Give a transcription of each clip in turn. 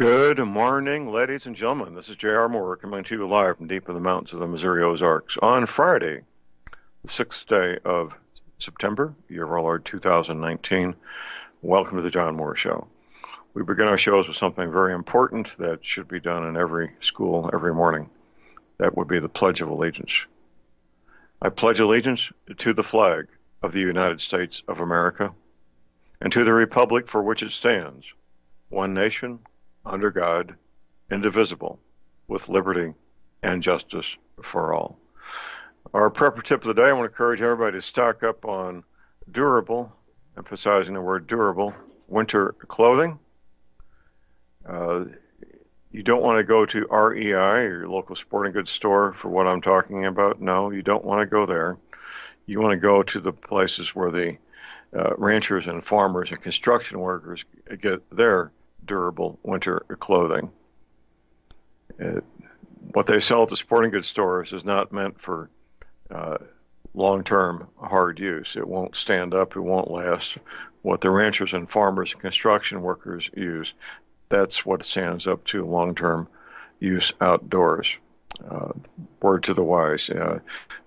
Good morning, ladies and gentlemen. This is J.R. Moore coming to you live from deep in the mountains of the Missouri Ozarks on Friday, the 6th day of September, year of our Lord 2019. Welcome to the John Moore Show. We begin our shows with something very important that should be done in every school every morning. That would be the Pledge of Allegiance. I pledge allegiance to the flag of the United States of America and to the republic for which it stands, one nation, under God, indivisible, with liberty and justice for all. Our prepper tip of the day, I want to encourage everybody to stock up on durable, emphasizing the word durable, winter clothing. You don't want to go to REI, or your local sporting goods store, for what I'm talking about. No, you don't want to go there. You want to go to the places where the ranchers and farmers and construction workers get their durable winter clothing. What they sell at the sporting goods stores is not meant for long-term hard use. It won't stand up, it won't last. What the ranchers and farmers and construction workers use, that's what stands up to long-term use outdoors. Word to the wise,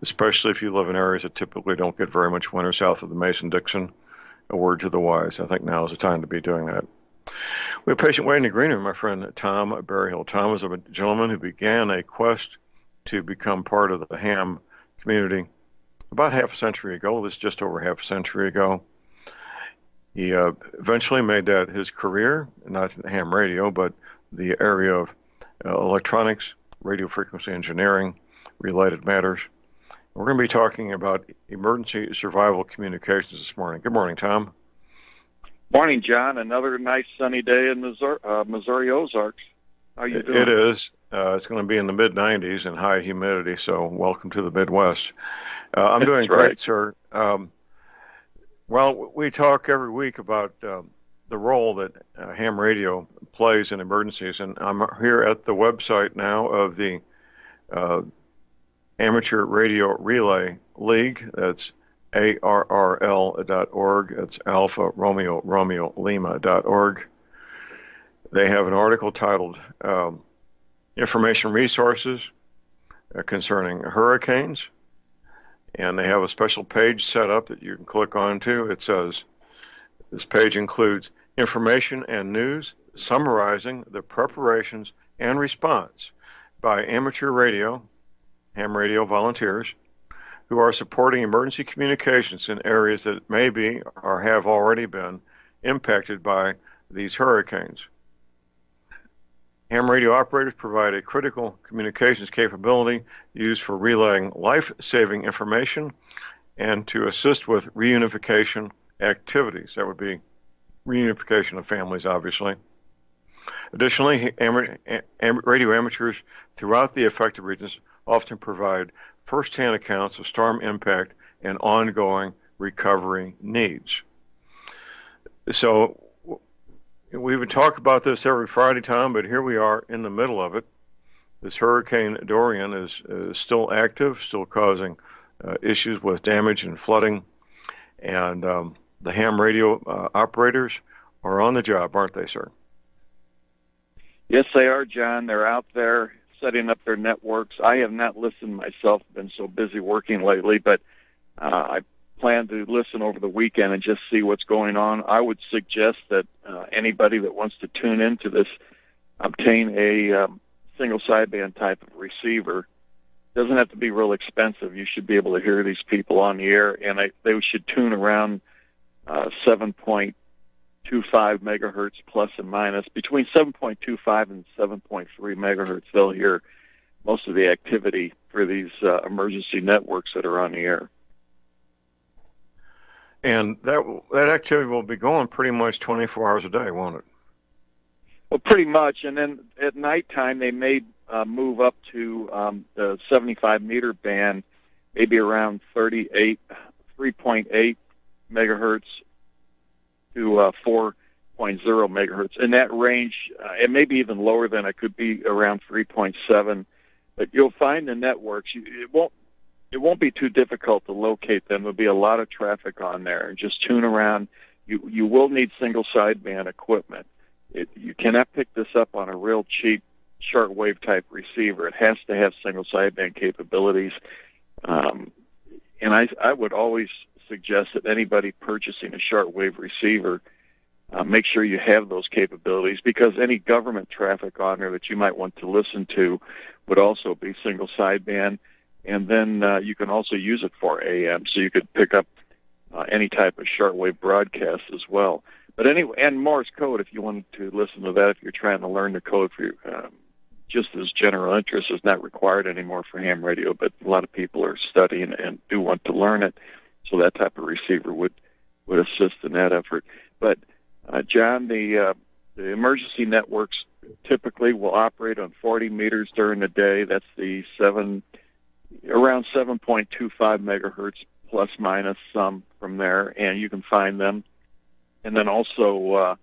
especially if you live in areas that typically don't get very much winter south of the Mason-Dixon. A word to the wise. I think now is the time to be doing that. We have a patient waiting in the green room, my friend Tom Berryhill. Tom is a gentleman who began a quest to become part of the ham community about half a century ago. This is just over half a century ago. He eventually made that his career, not ham radio, but the area of electronics, radio frequency engineering, related matters. We're going to be talking about emergency survival communications this morning. Good morning, Tom. Morning, John. Another nice sunny day in Missouri Ozarks. How you doing? It is. It's going to be in the mid-90s and high humidity, so welcome to the Midwest. I'm doing great, sir. Well, we talk every week about the role that ham radio plays in emergencies, and I'm here at the website now of the Amateur Radio Relay League. That's ARRL.org. It's Alpha Romeo Romeo Lima.org. They have an article titled Information Resources Concerning Hurricanes, and they have a special page set up that you can click onto. It says, this page includes information and news summarizing the preparations and response by amateur radio, ham radio volunteers, who are supporting emergency communications in areas that may be or have already been impacted by these hurricanes. Ham radio operators provide a critical communications capability used for relaying life-saving information and to assist with reunification activities. That would be reunification of families, obviously. Additionally, radio amateurs throughout the affected regions often provide first-hand accounts of storm impact and ongoing recovery needs. So we would talk about this every Friday, Tom, but here we are in the middle of it. This Hurricane Dorian is still active, still causing issues with damage and flooding, and the ham radio operators are on the job, aren't they, sir? Yes, they are, John. They're out there setting up their networks. I have not listened myself, been so busy working lately, but I plan to listen over the weekend and just see what's going on. I would suggest that anybody that wants to tune into this obtain a single sideband type of receiver. It doesn't have to be real expensive. You should be able to hear these people on the air, and they should tune around 7.25 megahertz plus and minus. Between 7.25 and 7.3 megahertz, they'll hear most of the activity for these emergency networks that are on the air. And that activity will be going pretty much 24 hours a day, won't it? Well, pretty much. And then at nighttime, they may move up to the 75-meter band, maybe around 3.8 megahertz to 4.0 megahertz. In that range, it may be even lower than it could be around 3.7. But you'll find the networks. It won't be too difficult to locate them. There'll be a lot of traffic on there. Just tune around. You will need single sideband equipment. You cannot pick this up on a real cheap shortwave type receiver. It has to have single sideband capabilities. And I would always suggest that anybody purchasing a shortwave receiver make sure you have those capabilities, because any government traffic on there that you might want to listen to would also be single sideband. And then you can also use it for AM, so you could pick up any type of shortwave broadcast as well. But anyway, and Morse code, if you wanted to listen to that, if you're trying to learn the code for just as general interest, is not required anymore for ham radio, but a lot of people are studying and do want to learn it, so that type of receiver would assist in that effort. But John, the emergency networks typically will operate on 40 meters during the day. That's the around 7.25 megahertz plus minus some from there, and you can find them. And then also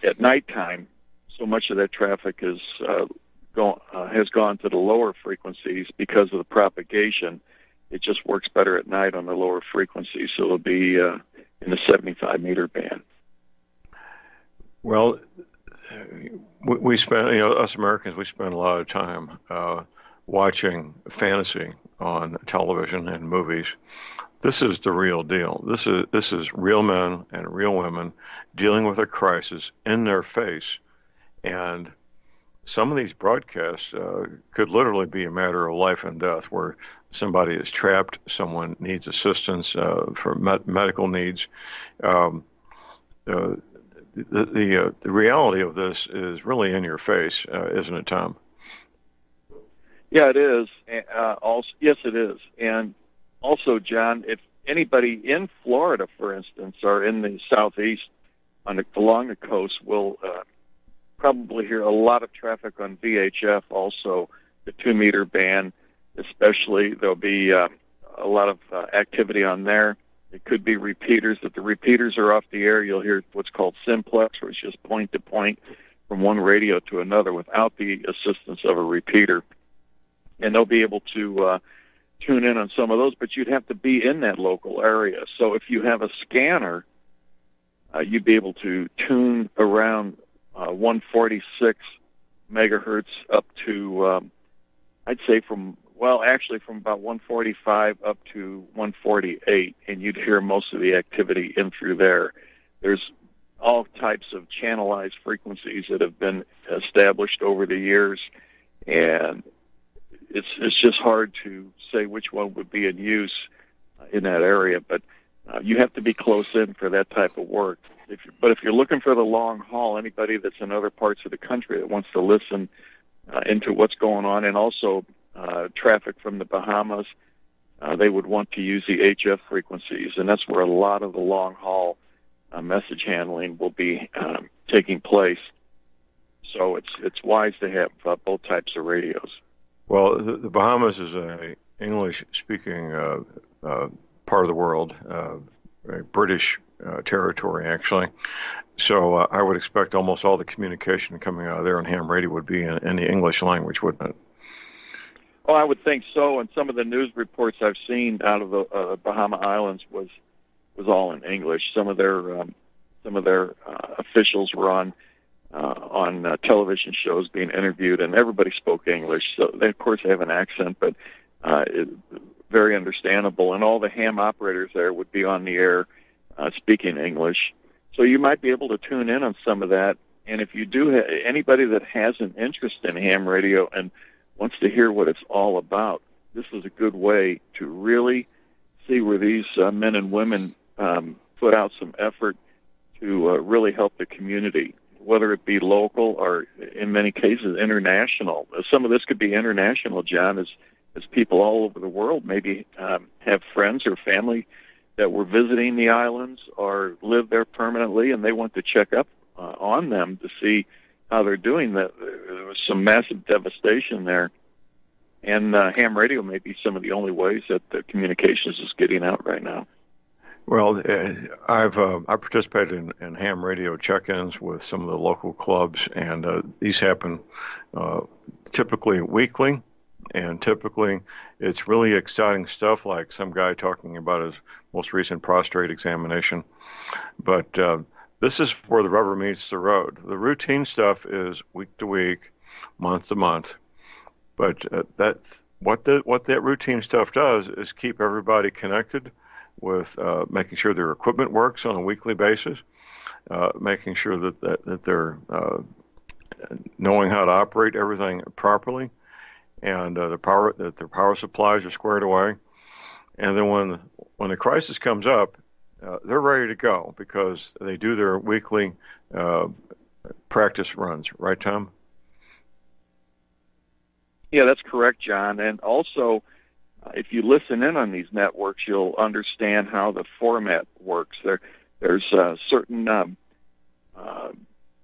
at nighttime, so much of that traffic has gone to the lower frequencies because of the propagation. It just works better at night on the lower frequencies, so it'll be in the 75 meter band. Well, we spend, us Americans, we spend a lot of time watching fantasy on television and movies. This is the real deal. This is real men and real women dealing with a crisis in their face, and some of these broadcasts could literally be a matter of life and death, where somebody is trapped, someone needs assistance for medical needs. The reality of this is really in your face, isn't it, Tom? Yeah, it is. Yes, it is. And also, John, if anybody in Florida, for instance, or in the southeast along the coast, will probably hear a lot of traffic on VHF, also the 2 meter band especially. There'll be a lot of activity on there. It could be repeaters. If the repeaters are off the air, you'll hear what's called simplex, where it's just point to point from one radio to another without the assistance of a repeater. And they'll be able to tune in on some of those, but you'd have to be in that local area. So if you have a scanner, you'd be able to tune around 146 megahertz up to, I'd say from about 145 up to 148, and you'd hear most of the activity in through there. There's all types of channelized frequencies that have been established over the years, and it's just hard to say which one would be in use in that area, but you have to be close in for that type of work. But if you're looking for the long haul, anybody that's in other parts of the country that wants to listen into what's going on, and also traffic from the Bahamas, they would want to use the HF frequencies, and that's where a lot of the long haul message handling will be taking place. So it's wise to have both types of radios. Well, the Bahamas is a English-speaking part of the world, a British territory, actually. So I would expect almost all the communication coming out of there on ham radio would be in the English language, wouldn't it? Oh, I would think so. And some of the news reports I've seen out of the Bahama Islands was all in English. Some of their officials were on television shows being interviewed, and everybody spoke English. So they, of course, have an accent, but very understandable. And all the ham operators there would be on the air speaking English. So you might be able to tune in on some of that. And if you do, anybody that has an interest in ham radio and wants to hear what it's all about, this is a good way to really see where these men and women put out some effort to really help the community, whether it be local or, in many cases, international. Some of this could be international, John, as people all over the world maybe have friends or family that were visiting the islands or live there permanently, and they want to check up on them to see how they're doing. There was some massive devastation there, and ham radio may be some of the only ways that the communications is getting out right now. Well, I participated in ham radio check-ins with some of the local clubs, and these happen typically weekly, and typically it's really exciting stuff, like some guy talking about his most recent prostate examination. But this is where the rubber meets the road. The routine stuff is week to week, month to month, but what that routine stuff does is keep everybody connected with making sure their equipment works on a weekly basis, making sure that they're knowing how to operate everything properly, and that their power supplies are squared away. And then when the crisis comes up, they're ready to go because they do their weekly practice runs. Right, Tom? Yeah, that's correct, John. And also, if you listen in on these networks, you'll understand how the format works. There's certain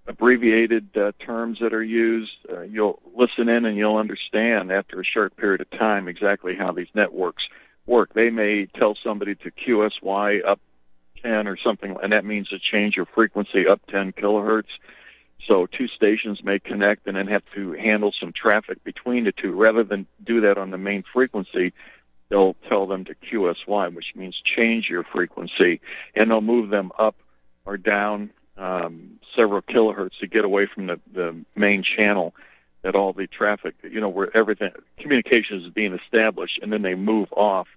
abbreviated terms that are used. You'll listen in and you'll understand after a short period of time exactly how these networks work. They may tell somebody to QSY up 10 or something, and that means to change your frequency up 10 kilohertz. So two stations may connect and then have to handle some traffic between the two. Rather than do that on the main frequency, they'll tell them to QSY, which means change your frequency, and they'll move them up or down several kilohertz to get away from the main channel that all the traffic, where everything, communication is being established, and then they move off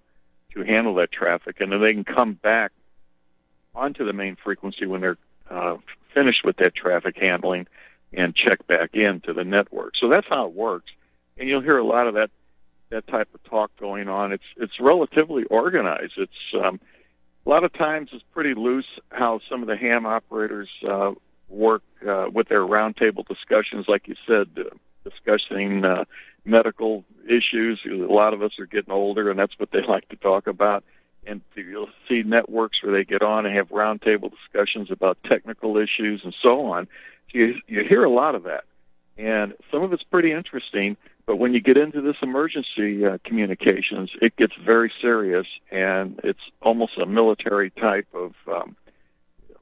to handle that traffic, and then they can come back onto the main frequency when they're finished with that traffic handling and check back into the network. So that's how it works, and you'll hear a lot of that type of talk going on. It's relatively organized. It's a lot of times it's pretty loose how some of the ham operators work with their roundtable discussions, like you said, discussing medical issues. A lot of us are getting older, and that's what they like to talk about. And you'll see networks where they get on and have roundtable discussions about technical issues and so on. So you hear a lot of that, and some of it's pretty interesting. But when you get into this emergency communications, it gets very serious, and it's almost a military type of,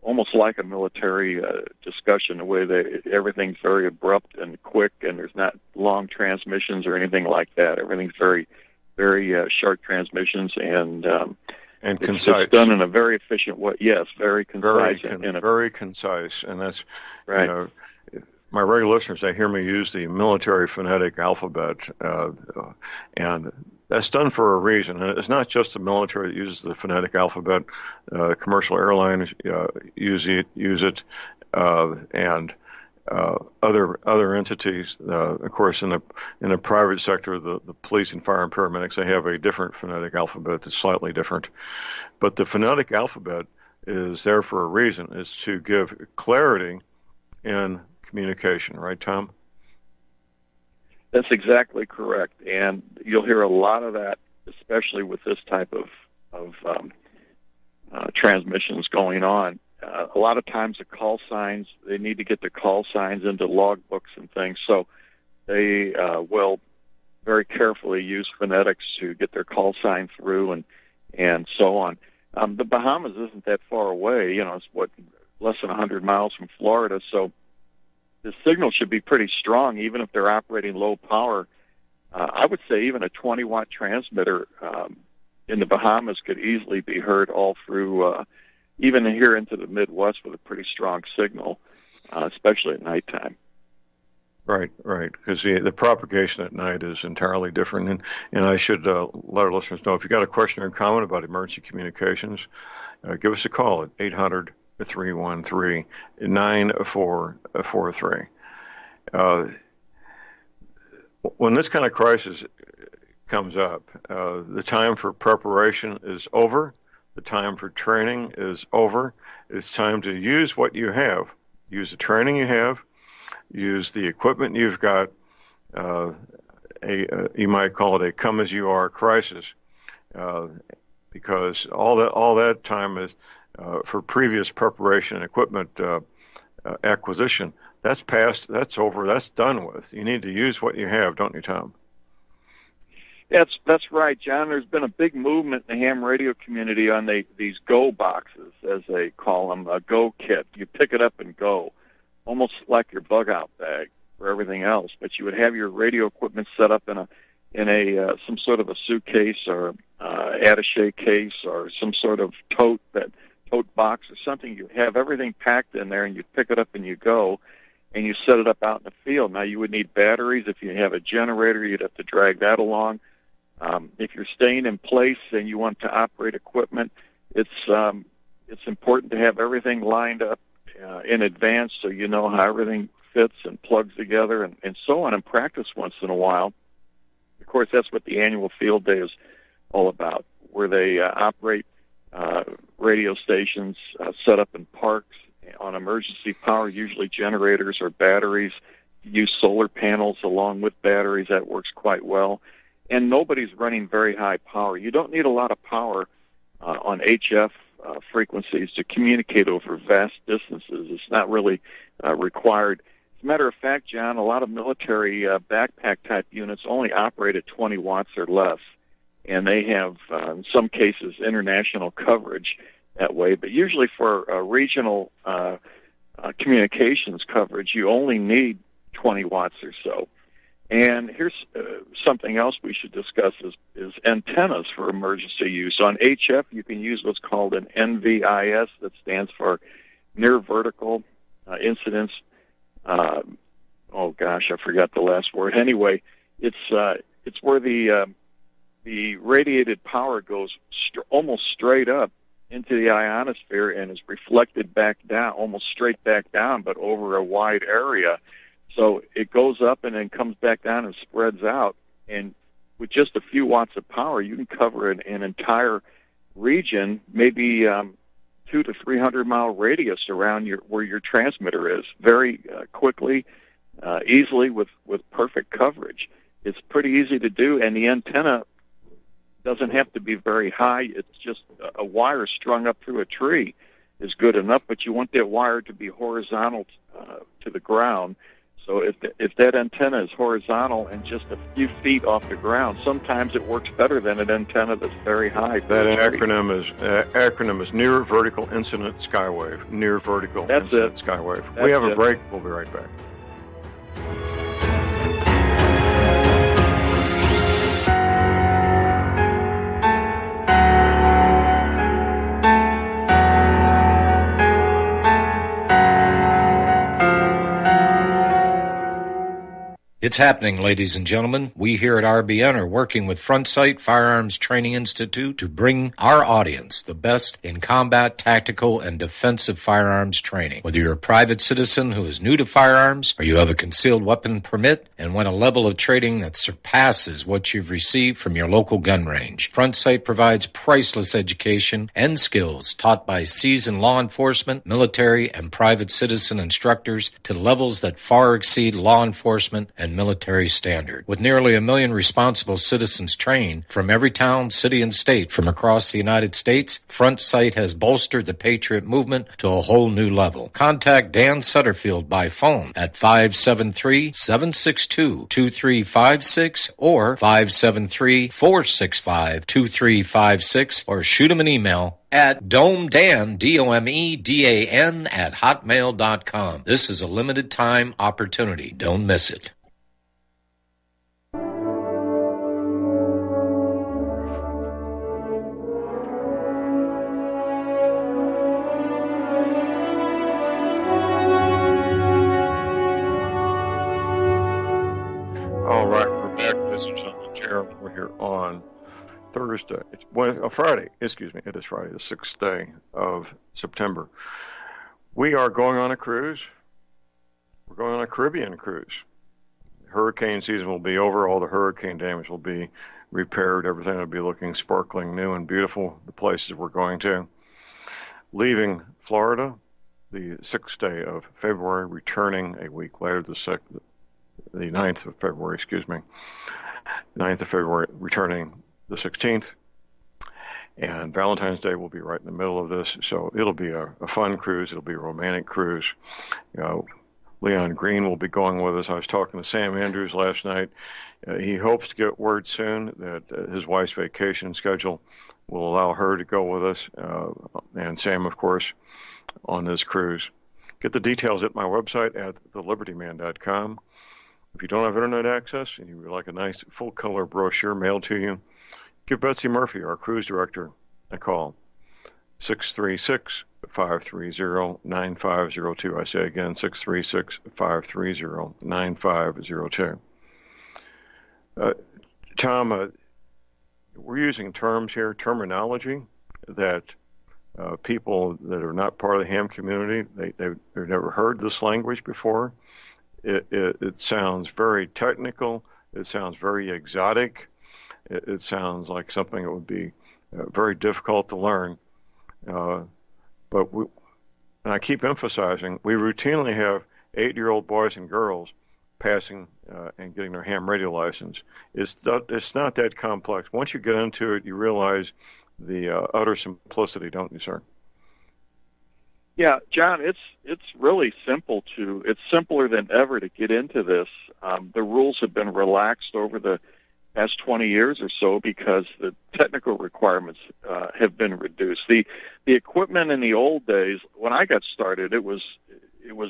almost like a military discussion, the way everything's very abrupt and quick, and there's not long transmissions or anything like that. Everything's very, very short transmissions, and concise. It's done in a very efficient way. Yes, very concise. Very concise, and that's right. My regular listeners, they hear me use the military phonetic alphabet, and that's done for a reason. And it's not just the military that uses the phonetic alphabet. Commercial airlines use it, and other entities. Of course, in the private sector, the police and fire and paramedics, they have a different phonetic alphabet that's slightly different. But the phonetic alphabet is there for a reason. It's to give clarity in communication, right, Tom? That's exactly correct, and you'll hear a lot of that, especially with this type of transmissions going on. A lot of times the call signs, they need to get the call signs into log books and things, so they will very carefully use phonetics to get their call sign through and so on. The Bahamas isn't that far away. It's less than 100 miles from Florida, so the signal should be pretty strong, even if they're operating low power. I would say even a 20-watt transmitter in the Bahamas could easily be heard all through, even here into the Midwest with a pretty strong signal, especially at nighttime. Right, because the propagation at night is entirely different. And I should let our listeners know, if you've got a question or comment about emergency communications, give us a call at 800-313-9443. When this kind of crisis comes up, the time for preparation is over. The time for training is over. It's time to use what you have. Use the training you have. Use the equipment you've got. You might call it a come-as-you-are crisis, because all that time is for previous preparation and equipment acquisition. That's past. That's over. That's done with. You need to use what you have, don't you, Tom? That's right, John. There's been a big movement in the ham radio community on these go boxes, as they call them, a go kit. You pick it up and go, almost like your bug out bag for everything else. But you would have your radio equipment set up in a some sort of a suitcase or attaché case or some sort of tote that tote box or something. You have everything packed in there, and you pick it up and you go, and you set it up out in the field. Now, you would need batteries. If you have a generator, you'd have to drag that along. If you're staying in place and you want to operate equipment, it's important to have everything lined up in advance so you know how everything fits and plugs together and so on, and practice once in a while. Of course, that's what the annual field day is all about, where they operate radio stations set up in parks on emergency power, usually generators or batteries. Use solar panels along with batteries. That works quite well. And nobody's running very high power. You don't need a lot of power on HF frequencies to communicate over vast distances. It's not really required. As a matter of fact, John, a lot of military backpack-type units only operate at 20 watts or less, and they have, in some cases, international coverage that way. But usually for regional communications coverage, you only need 20 watts or so. And here's something else we should discuss is antennas for emergency use. On HF, you can use what's called an NVIS, that stands for Near Vertical Incidence. I forgot the last word. Anyway, it's where the radiated power goes almost straight up into the ionosphere and is reflected back down, almost straight back down, but over a wide area. So it goes up and then comes back down and spreads out. And with just a few watts of power, you can cover an entire region, maybe 200 to 300 mile radius around where your transmitter is, very quickly, easily, with perfect coverage. It's pretty easy to do, and the antenna doesn't have to be very high. It's just a wire strung up through a tree is good enough, but you want that wire to be horizontal to the ground. So if that antenna is horizontal and just a few feet off the ground, sometimes it works better than an antenna that's very high. That acronym is Near Vertical Incident Skywave. Near Vertical Incident Skywave. We have a break. We'll be right back. It's happening, ladies and gentlemen. We here at RBN are working with Front Sight Firearms Training Institute to bring our audience the best in combat, tactical, and defensive firearms training. Whether you're a private citizen who is new to firearms or you have a concealed weapon permit and want a level of training that surpasses what you've received from your local gun range, Front Sight provides priceless education and skills taught by seasoned law enforcement, military, and private citizen instructors to levels that far exceed law enforcement and military standard. With nearly 1 million responsible citizens trained from every town, city, and state from across the United States, Front Sight has bolstered the Patriot movement to a whole new level. Contact Dan Sutterfield by phone at 573-762-2356 or 573-465-2356 or shoot him an email at domedan, DOMEDAN, at hotmail.com. This is a limited time opportunity. Don't miss it. All right, we're back. This is Jeremy. We're here on Thursday. Friday. Excuse me. It is Friday, the 6th day of September. We are going on a cruise. We're going on a Caribbean cruise. Hurricane season will be over. All the hurricane damage will be repaired. Everything will be looking sparkling new and beautiful, the places we're going to. Leaving Florida the 6th day of February, returning a week later, the 9th of February, 9th of February, returning the 16th. And Valentine's Day will be right in the middle of this. So it'll be a fun cruise. It'll be a romantic cruise. Leon Green will be going with us. I was talking to Sam Andrews last night. He hopes to get word soon that his wife's vacation schedule will allow her to go with us, and Sam, of course, on this cruise. Get the details at my website at thelibertyman.com. If you don't have internet access and you would like a nice full-color brochure mailed to you, give Betsy Murphy, our cruise director, a call. 636-530-9502. I say again, 636-530-9502. Tom, we're using terms here, terminology, that people that are not part of the ham community, they've never heard this language before. It sounds very technical. It sounds very exotic. It sounds like something that would be very difficult to learn. But and I keep emphasizing, we routinely have 8-year-old boys and girls passing and getting their ham radio license. It's not that complex. Once you get into it, you realize the utter simplicity, don't you, sir? Yeah, John, it's really simple it's simpler than ever to get into this. The rules have been relaxed over the past 20 years or so because the technical requirements have been reduced. The equipment in the old days, when I got started, it was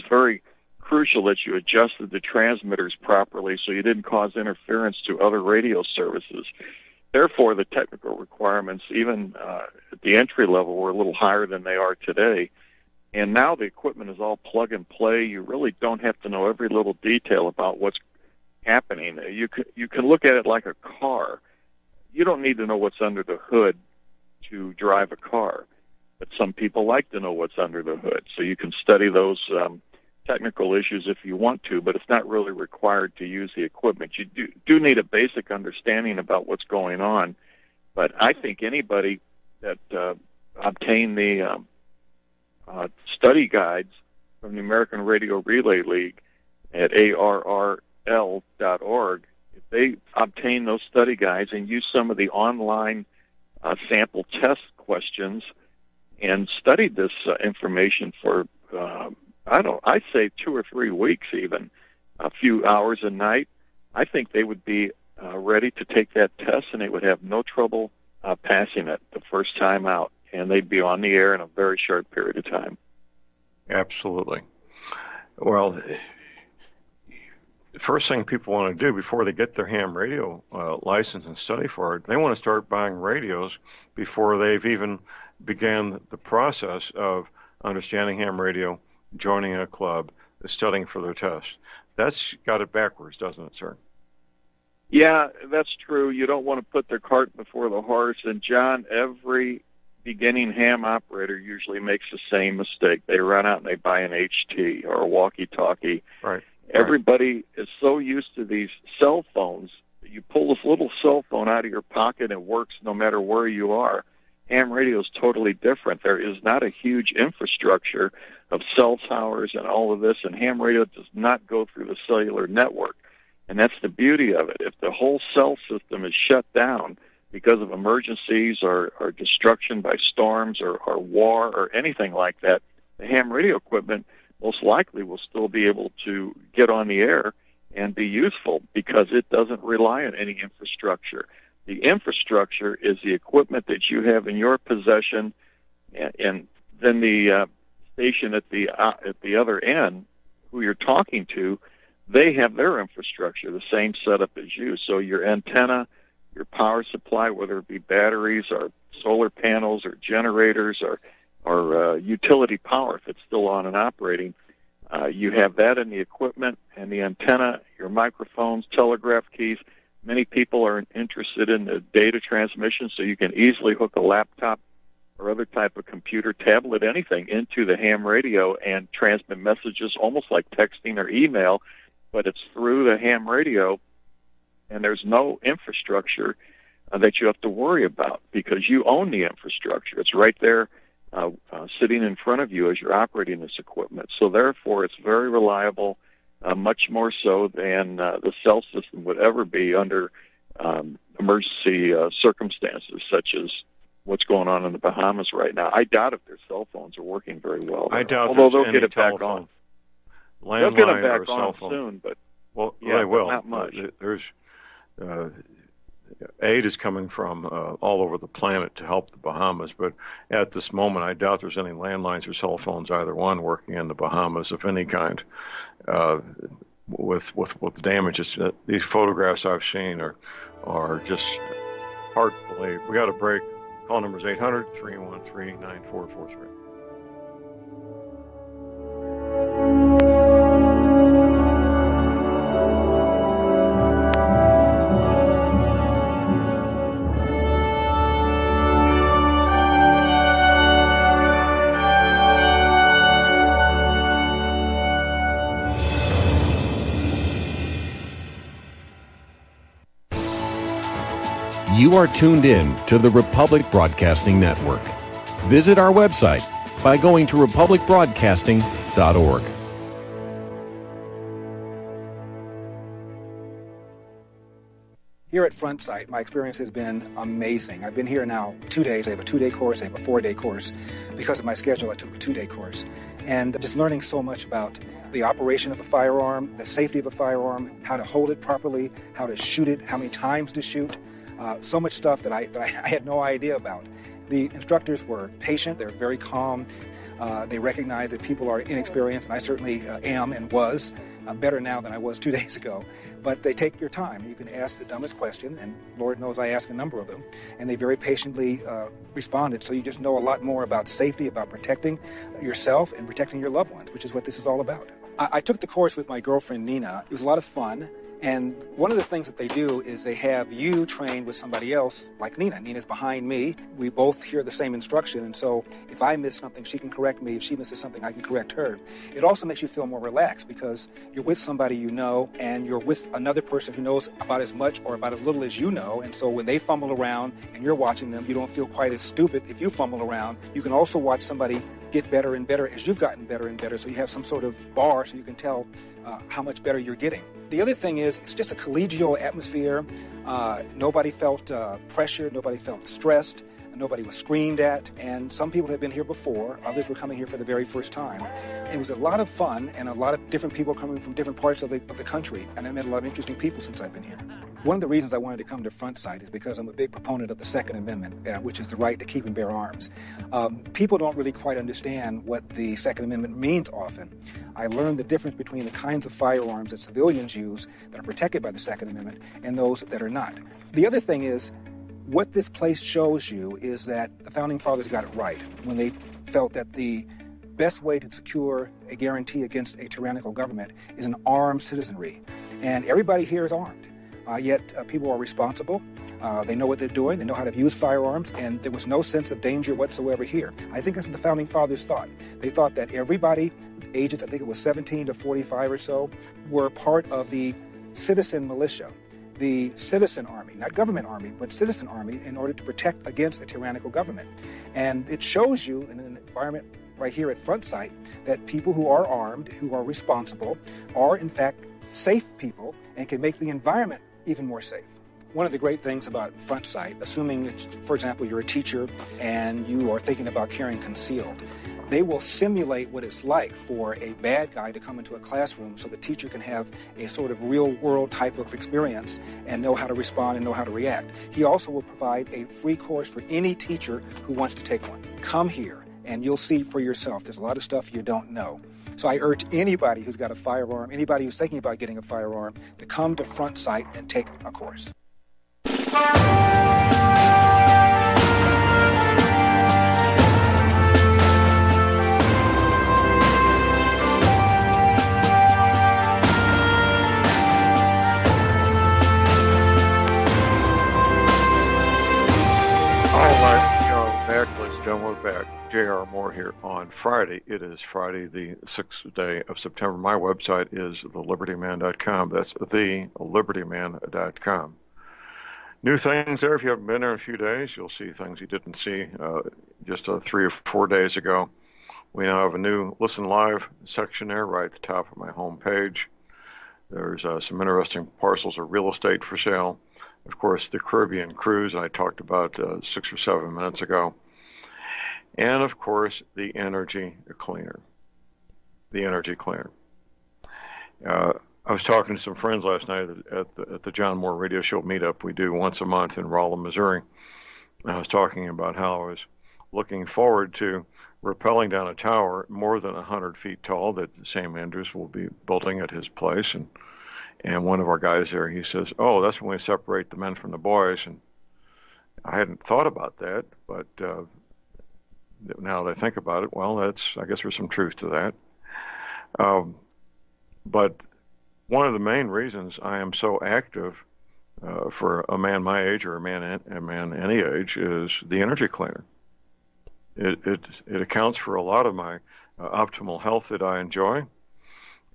very crucial that you adjusted the transmitters properly so you didn't cause interference to other radio services. Therefore, the technical requirements, even at the entry level, were a little higher than they are today. And now the equipment is all plug and play. You really don't have to know every little detail about what's happening. You can look at it like a car. You don't need to know what's under the hood to drive a car, but some people like to know what's under the hood. So you can study those technical issues if you want to, but it's not really required to use the equipment. You do need a basic understanding about what's going on, but I think anybody that obtained the study guides from the American Radio Relay League at arrl.org, if they obtain those study guides and use some of the online sample test questions and studied this information for I'd say 2 or 3 weeks, even a few hours a night, I think they would be ready to take that test, and they would have no trouble passing it the first time out, and they'd be on the air in a very short period of time. Absolutely. Well, the first thing people want to do before they get their ham radio license and study for it, they want to start buying radios before they've even began the process of understanding ham radio, joining a club, studying for their test. That's got it backwards, doesn't it, sir? Yeah, that's true. You don't want to put the cart before the horse. And, John, every beginning ham operator usually makes the same mistake. They run out and they buy an HT or a walkie-talkie. Right. Everybody is so used to these cell phones. You pull this little cell phone out of your pocket and it works no matter where you are. Ham radio is totally different. There is not a huge infrastructure of cell towers and all of this, and ham radio does not go through the cellular network. And that's the beauty of it. If the whole cell system is shut down because of emergencies or destruction by storms or war or anything like that, the ham radio equipment most likely will still be able to get on the air and be useful because it doesn't rely on any infrastructure. The infrastructure is the equipment that you have in your possession, and then the station at the other end, who you're talking to, they have their infrastructure, the same setup as you. So your antenna, your power supply, whether it be batteries or solar panels or generators or utility power, if it's still on and operating, you have that in the equipment and the antenna, your microphones, telegraph keys. Many people are interested in the data transmission, so you can easily hook a laptop or other type of computer, tablet, anything into the ham radio and transmit messages almost like texting or email, but it's through the ham radio, and there's no infrastructure that you have to worry about because you own the infrastructure. It's right there sitting in front of you as you're operating this equipment. So therefore, it's very reliable, much more so than the cell system would ever be under emergency circumstances such as what's going on in the Bahamas right now. I doubt if their cell phones are working very well there. I doubt although there's they'll get it back telephone, on. They'll get it landline, or back cell on phone. soon, but Well, yeah, they will. not much. There's aid is coming from all over the planet to help the Bahamas, but at this moment, I doubt there's any landlines or cell phones, either one, working in the Bahamas of any kind. With the damages, these photographs I've seen are just hard to believe. We got a break. Call number is 800-313-9443. You are tuned in to the Republic Broadcasting Network. Visit our website by going to republicbroadcasting.org. Here at Front Sight, my experience has been amazing. I've been here now 2 days. I have a 2-day course. I have a 4-day course. Because of my schedule, I took a 2-day course. And just learning so much about the operation of a firearm, the safety of a firearm, how to hold it properly, how to shoot it, how many times to shoot. So much stuff that I had no idea about. The instructors were patient. They're very calm. They recognize that people are inexperienced, and I certainly am and was better now than I was 2 days ago. But they take your time. You can ask the dumbest question, and Lord knows I asked a number of them, and they very patiently responded. So you just know a lot more about safety, about protecting yourself and protecting your loved ones, which is what this is all about. I took the course with my girlfriend, Nina. It was a lot of fun. And one of the things that they do is they have you train with somebody else, like Nina. Nina's behind me. We both hear the same instruction, and so if I miss something, she can correct me. If she misses something, I can correct her. It also makes you feel more relaxed because you're with somebody you know, and you're with another person who knows about as much or about as little as you know, and so when they fumble around and you're watching them, you don't feel quite as stupid if you fumble around. You can also watch somebody get better and better as you've gotten better and better, so you have some sort of bar so you can tell how much better you're getting. The other thing is, it's just a collegial atmosphere. Nobody felt pressured, nobody felt stressed, nobody was screamed at, and some people had been here before, others were coming here for the very first time. It was a lot of fun, and a lot of different people coming from different parts of the country, and I met a lot of interesting people since I've been here. One of the reasons I wanted to come to Front Sight is because I'm a big proponent of the Second Amendment, which is the right to keep and bear arms. People don't really quite understand what the Second Amendment means often. I learned the difference between the kinds of firearms that civilians use that are protected by the Second Amendment and those that are not. The other thing is, what this place shows you is that the Founding Fathers got it right when they felt that the best way to secure a guarantee against a tyrannical government is an armed citizenry. And everybody here is armed. Yet people are responsible. They know what they're doing. They know how to use firearms, and there was no sense of danger whatsoever here. I think that's what the Founding Fathers thought. They thought that everybody, ages, I think it was 17 to 45 or so, were part of the citizen militia, the citizen army, not government army, but citizen army, in order to protect against a tyrannical government. And it shows you in an environment right here at Front Sight that people who are armed, who are responsible, are in fact safe people and can make the environment even more safe. One of the great things about Front Sight, assuming that, for example, you're a teacher and you are thinking about carrying concealed, they will simulate what it's like for a bad guy to come into a classroom so the teacher can have a sort of real-world type of experience and know how to respond and know how to react. He also will provide a free course for any teacher who wants to take one. Come here and you'll see for yourself. There's a lot of stuff you don't know. So I urge anybody who's got a firearm, anybody who's thinking about getting a firearm, to come to Front Sight and take a course. John, we're back. J.R. Moore here on Friday. It is Friday, the 6th day of September. My website is thelibertyman.com. That's thelibertyman.com. New things there. If you haven't been there in a few days, you'll see things you didn't see just 3 or 4 days ago. We now have a new Listen Live section there right at the top of my home page. There's some interesting parcels of real estate for sale. Of course, the Caribbean cruise I talked about 6 or 7 minutes ago. And, of course, the energy cleaner. The energy cleaner. I was talking to some friends last night at the John Moore Radio Show meetup we do once a month in Rolla, Missouri. And I was talking about how I was looking forward to rappelling down a tower more than 100 feet tall that Sam Andrews will be building at his place. And one of our guys there, he says, "Oh, that's when we separate the men from the boys." I hadn't thought about that, but now that I think about it, well, I guess there's some truth to that. But one of the main reasons I am so active for a man my age or a man any age is the energy cleaner. It accounts for a lot of my optimal health that I enjoy,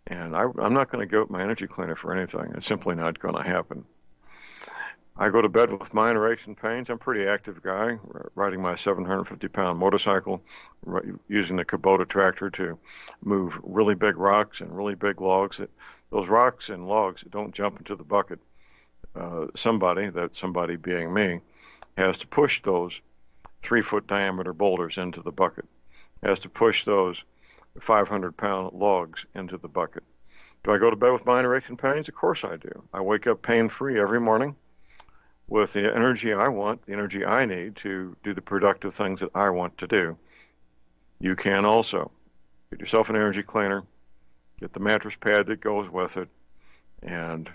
and I'm not going to go with my energy cleaner for anything. It's simply not going to happen. I go to bed with minor aches and pains. I'm a pretty active guy, riding my 750-pound motorcycle, using the Kubota tractor to move really big rocks and really big logs. Those rocks and logs don't jump into the bucket. Somebody being me, has to push those 3-foot diameter boulders into the bucket, has to push those 500-pound logs into the bucket. Do I go to bed with minor aches and pains? Of course I do. I wake up pain-free every morning with the energy I want, the energy I need to do the productive things that I want to do. You can also get yourself an energy cleaner, get the mattress pad that goes with it, and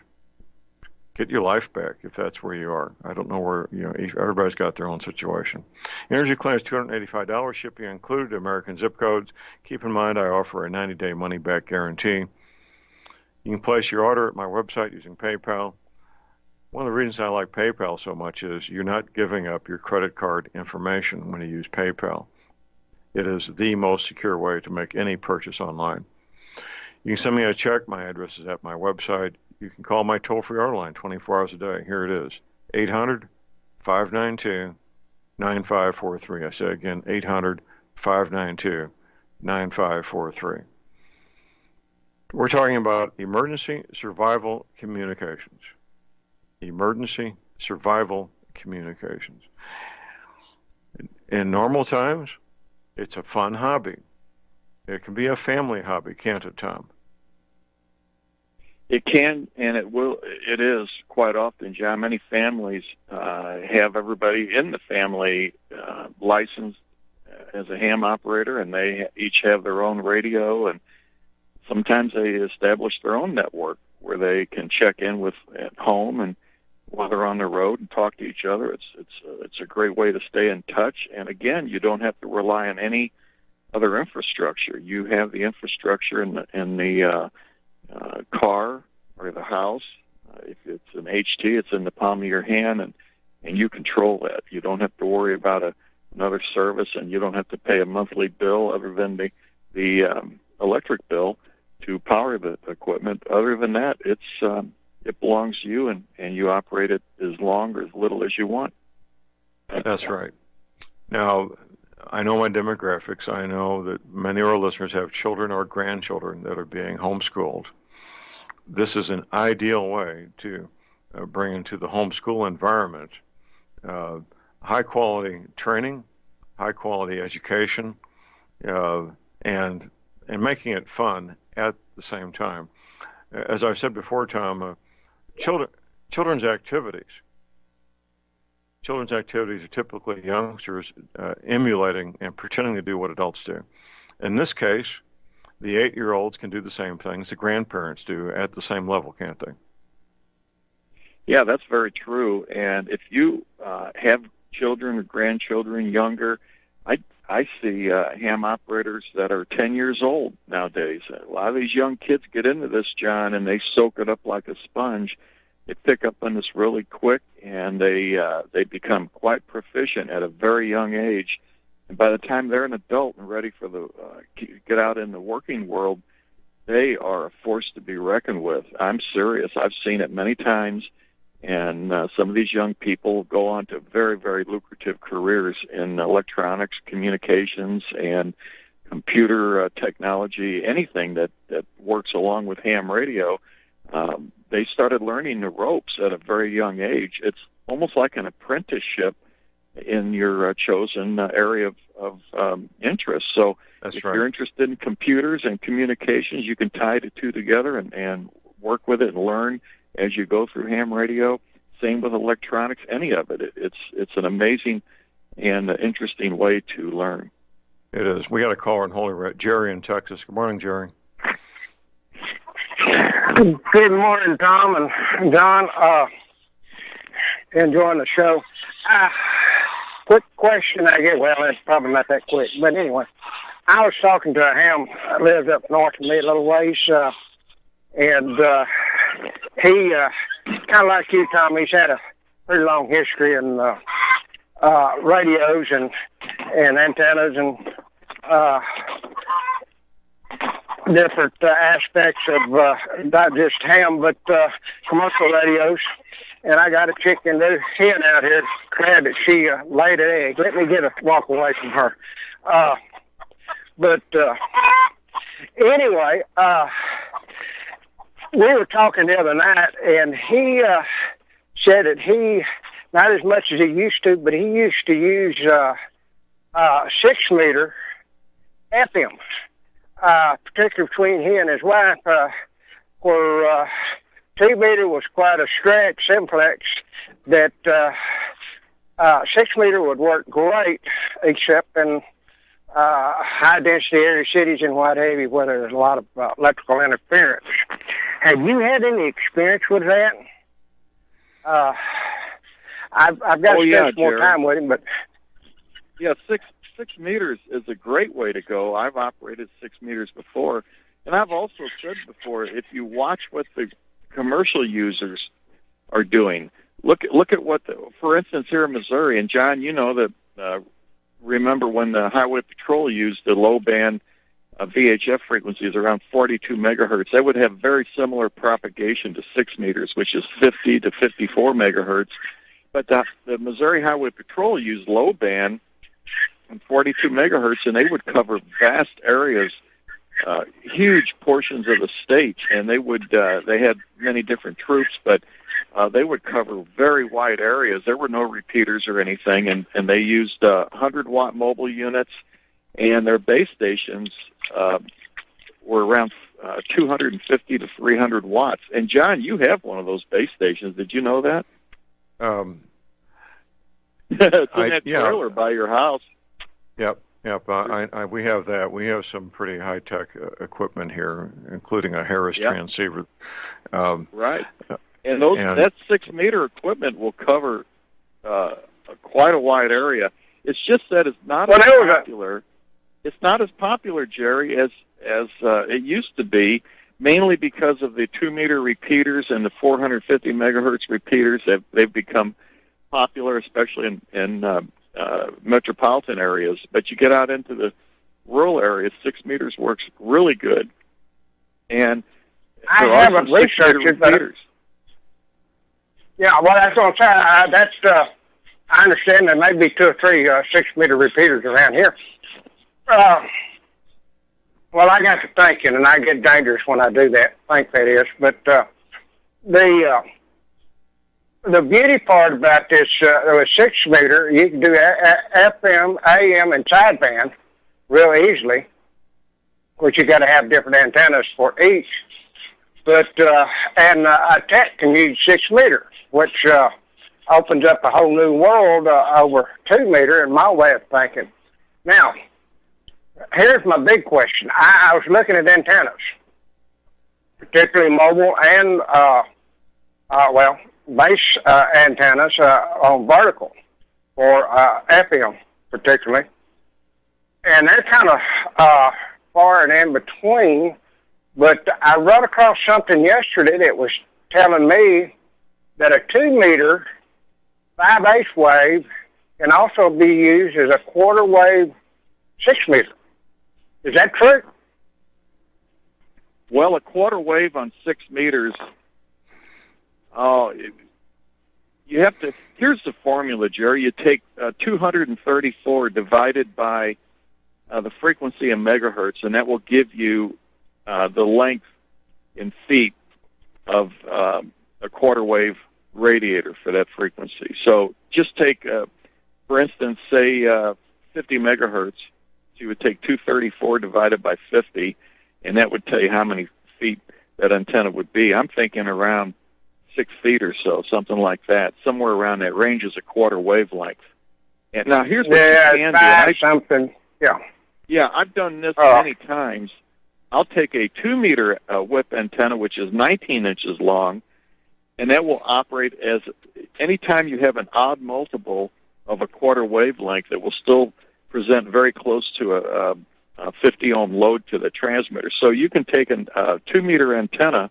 get your life back if that's where you are. I don't know where, everybody's got their own situation. Energy cleaner is $285, shipping included, American zip codes. Keep in mind I offer a 90-day money-back guarantee. You can place your order at my website using PayPal. One of the reasons I like PayPal so much is you're not giving up your credit card information when you use PayPal. It is the most secure way to make any purchase online. You can send me a check. My address is at my website. You can call my toll-free order line 24 hours a day. Here it is, 800-592-9543. I say again, 800-592-9543. We're talking about emergency survival communications. Emergency survival communications. In normal times, it's a fun hobby. It can be a family hobby, can't it, Tom? It can, and it will. It is quite often, John. Many families have everybody in the family licensed as a ham operator, and they each have their own radio, and sometimes they establish their own network where they can check in with at home and while they're on the road and talk to each other. It's a great way to stay in touch, and again, you don't have to rely on any other infrastructure. You have the infrastructure in the car or the house. If it's an HT, it's in the palm of your hand, and you control that. You don't have to worry about another service, and you don't have to pay a monthly bill other than the electric bill to power the equipment. Other than that, it belongs to you, and you operate it as long or as little as you want. That's right. Now, I know my demographics. I know that many of our listeners have children or grandchildren that are being homeschooled. This is an ideal way to bring into the homeschool environment high-quality training, high-quality education, and making it fun at the same time. As I've said before, Tom, children's activities are typically youngsters emulating and pretending to do what adults do. In this case, the 8-year-olds can do the same things the grandparents do at the same level, can't they? Yeah, that's very true. And if you have children or grandchildren younger, I see ham operators that are 10 years old nowadays. A lot of these young kids get into this, John, and they soak it up like a sponge. They pick up on this really quick, and they become quite proficient at a very young age. And by the time they're an adult and ready for get out in the working world, they are a force to be reckoned with. I'm serious. I've seen it many times. And some of these young people go on to very, very lucrative careers in electronics, communications, and computer technology, anything that works along with ham radio. They started learning the ropes at a very young age. It's almost like an apprenticeship in your chosen area of interest. So if you're interested in computers and communications, you can tie the two together and work with it and learn as you go through ham radio. Same with electronics, any of it. It's an amazing and interesting way to learn. It is. We got a caller in Holy Red, Jerry in Texas. Good morning, Jerry. Good morning, Tom and John. Enjoying the show. quick question I get. Well, it's probably not that quick. But anyway, I was talking to a ham that lives up north of me a little ways, and he, kind of like you, Tom, he's had a pretty long history in radios and antennas and different aspects of not just ham, but commercial radios. And I got a chicken hen out here, glad that she laid an egg. Let me walk away from her. But anyway, we were talking the other night, and he said that he, not as much as he used to, but he used to use 6-meter FM, particularly between he and his wife, where 2-meter was quite a stretch, simplex, that 6-meter would work great, except in high-density area cities and what have you, where there's a lot of electrical interference. Have you had any experience with that? I've got to spend more time with him, but yeah, 6 meters is a great way to go. I've operated 6 meters before, and I've also said before, if you watch what the commercial users are doing, look at what, for instance, here in Missouri, and John, you know that. Remember when the Highway Patrol used the low band VHF frequencies around 42 megahertz? They would have very similar propagation to 6 meters, which is 50 to 54 megahertz. But the Missouri Highway Patrol used low band and 42 megahertz, and they would cover vast areas, huge portions of the state. And they had many different troops, but they would cover very wide areas. There were no repeaters or anything, and they used 100-watt mobile units, and their base stations were around 250 to 300 watts. And, John, you have one of those base stations. Did you know that? It's in that trailer by your house. Yep. We have that. We have some pretty high-tech equipment here, including a Harris transceiver. Right. And that 6-meter equipment will cover quite a wide area. It's just that it's not as popular. It's not as popular, Jerry, as it used to be, mainly because of the 2-meter repeaters and the 450 megahertz repeaters. They've become popular, especially in metropolitan areas. But you get out into the rural areas, 6 meters works really good. And I haven't researched it, but yeah, well, that's what I'm saying. I understand there may be 2 or 3 6-meter repeaters around here. Well, I got to thinking, and I get dangerous when I do that. Think that is, but the beauty part about this with 6-meter, you can do FM, AM, and sideband real easily. Of course, you got to have different antennas for each. But and a tech can use 6-meter, which opens up a whole new world over 2-meter in my way of thinking. Now, here's my big question. I was looking at antennas, particularly mobile and base antennas on vertical for FM particularly, and they're kind of far and in between. But I run across something yesterday that was telling me that a 2-meter 5/8 wave can also be used as a quarter wave 6-meter. Is that true? Well, a quarter wave on 6 meters, you have to, here's the formula, Jerry. You take 234 divided by the frequency in megahertz, and that will give you the length in feet of a quarter wave radiator for that frequency. So just take, for instance, say 50 megahertz. So you would take 234 divided by 50, and that would tell you how many feet that antenna would be. I'm thinking around 6 feet or so, something like that. Somewhere around that range is a quarter wavelength. And now here's what you can do. Yeah, I've done this many times. I'll take a 2-meter whip antenna, which is 19 inches long, and that will operate as anytime you have an odd multiple of a quarter wavelength that will still present very close to a 50 ohm load to the transmitter. So you can take a 2-meter antenna,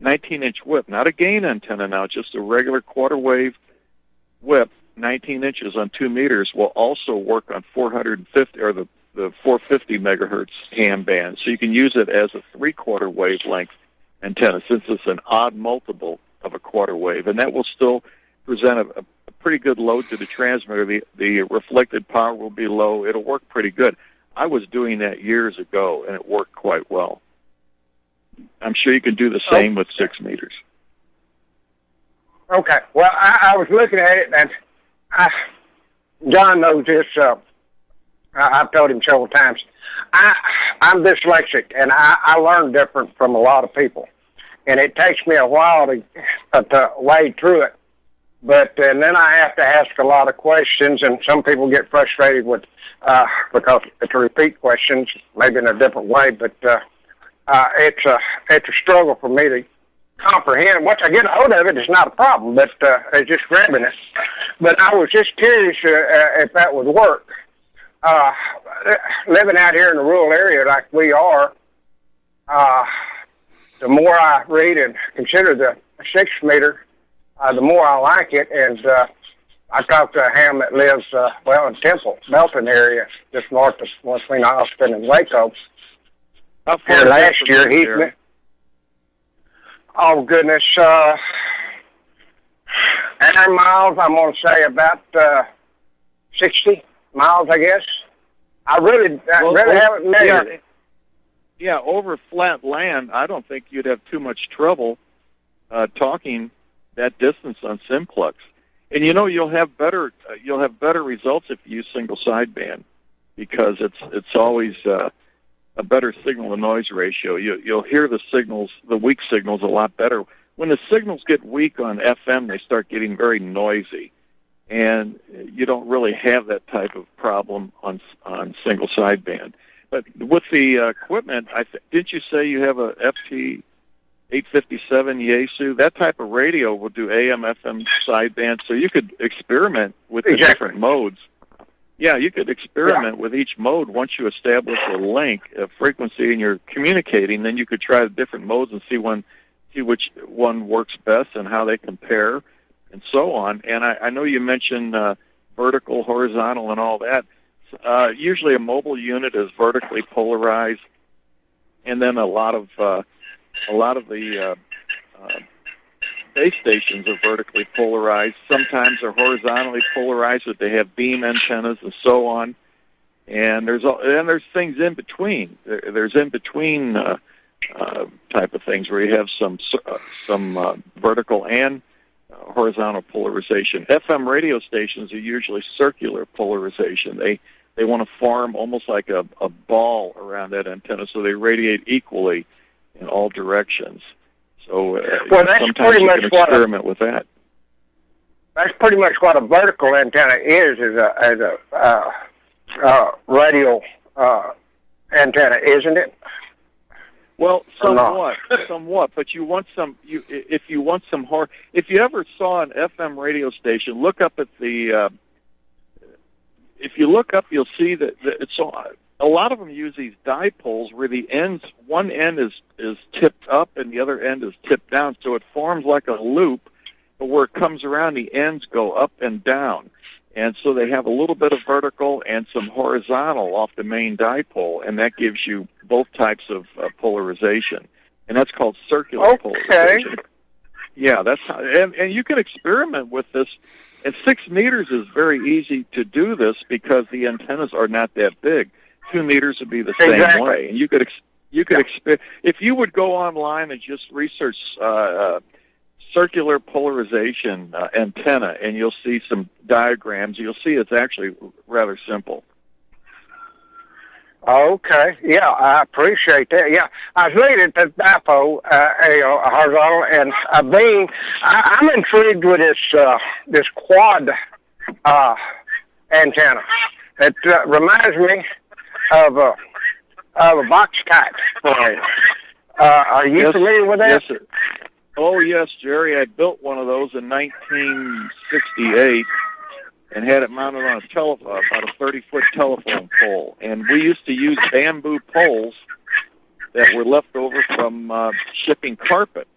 19-inch whip, not a gain antenna now, just a regular quarter wave whip, 19 inches on 2 meters, will also work on 450 or the 450 megahertz ham band. So you can use it as a 3/4 wavelength antenna, since it's an odd multiple of a quarter wave, and that will still present a pretty good load to the transmitter. The reflected power will be low. It'll work pretty good. I was doing that years ago, and it worked quite well. I'm sure you can do the same with 6 meters. Okay. Well, I was looking at it, and John knows this. I've told him several times. I'm dyslexic, and I learn different from a lot of people, and it takes me a while to wade through it. But and then I have to ask a lot of questions, and some people get frustrated with because it's repeat questions, maybe in a different way. But it's a struggle for me to comprehend. Once I get a hold of it, it's not a problem, but it's just grabbing it. But I was just curious if that would work. Living out here in a rural area like we are, the more I read and consider the 6 meter, the more I like it. And I talked to a ham that lives, in Temple, Belton area, just north of between Austin and Waco. How far and last year, oh goodness, air miles, I'm going to say about 60 miles, I guess. I really haven't measured it. Yeah, over flat land, I don't think you'd have too much trouble talking that distance on simplex. And you'll have better results if you use single sideband, because it's always a better signal to noise ratio. You'll hear the weak signals a lot better. When the signals get weak on FM, they start getting very noisy, and you don't really have that type of problem on single sideband. But with the equipment, didn't you say you have a FT 857 Yaesu? That type of radio will do AM, FM sideband, so you could experiment with the different modes. Yeah, you could experiment with each mode. Once you establish a link, a frequency, and you're communicating, then you could try the different modes and see which one works best and how they compare, and so on. And I know you mentioned vertical, horizontal, and all that. Usually a mobile unit is vertically polarized, and then a lot of the base stations are vertically polarized. Sometimes they're horizontally polarized, but they have beam antennas and so on. And there's things in between. There's in between type of things where you have some vertical and horizontal polarization. FM radio stations are usually circular polarization. They want to form almost like a ball around that antenna, so they radiate equally in all directions. So sometimes you can experiment with that. That's pretty much what a vertical antenna is a radio antenna, isn't it? Well, somewhat. But if you ever saw an FM radio station, look up at the. If you look up, you'll see that it's a lot of them use these dipoles where the ends, one end is tipped up and the other end is tipped down, so it forms like a loop. But where it comes around, the ends go up and down, and so they have a little bit of vertical and some horizontal off the main dipole, and that gives you both types of polarization, and that's called circular polarization. Yeah, that's how, and you can experiment with this. And 6 meters is very easy to do this because the antennas are not that big. 2 meters would be the same way, and you could if you would go online and just research circular polarization antenna, and you'll see some diagrams. You'll see it's actually rather simple. Okay, yeah, I appreciate that. Yeah, I was looking at the dipole, horizontal, and a beam. I'm intrigued with this quad antenna. It reminds me of a box kite. Are you familiar with that? Yes, sir. Oh, yes, Jerry. I built one of those in 1968, and had it mounted on about a 30-foot telephone pole. And we used to use bamboo poles that were left over from shipping carpet.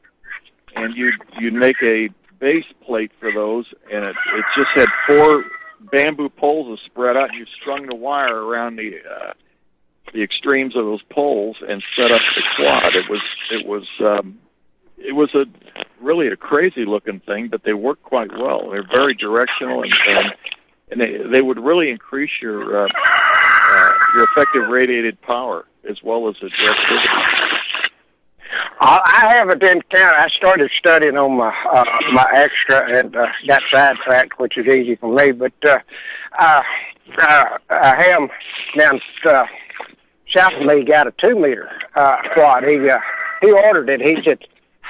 And you'd make a base plate for those, and it just had 4 bamboo poles spread out, and you strung the wire around the extremes of those poles and set up the quad. It was really a crazy looking thing, but they worked quite well. They're very directional, and they would really increase your effective radiated power as well as the directivity. I haven't been count. I started studying on my extra and got sidetracked, which is easy for me. But I have down south of me got a 2-meter quad. He ordered it. He said,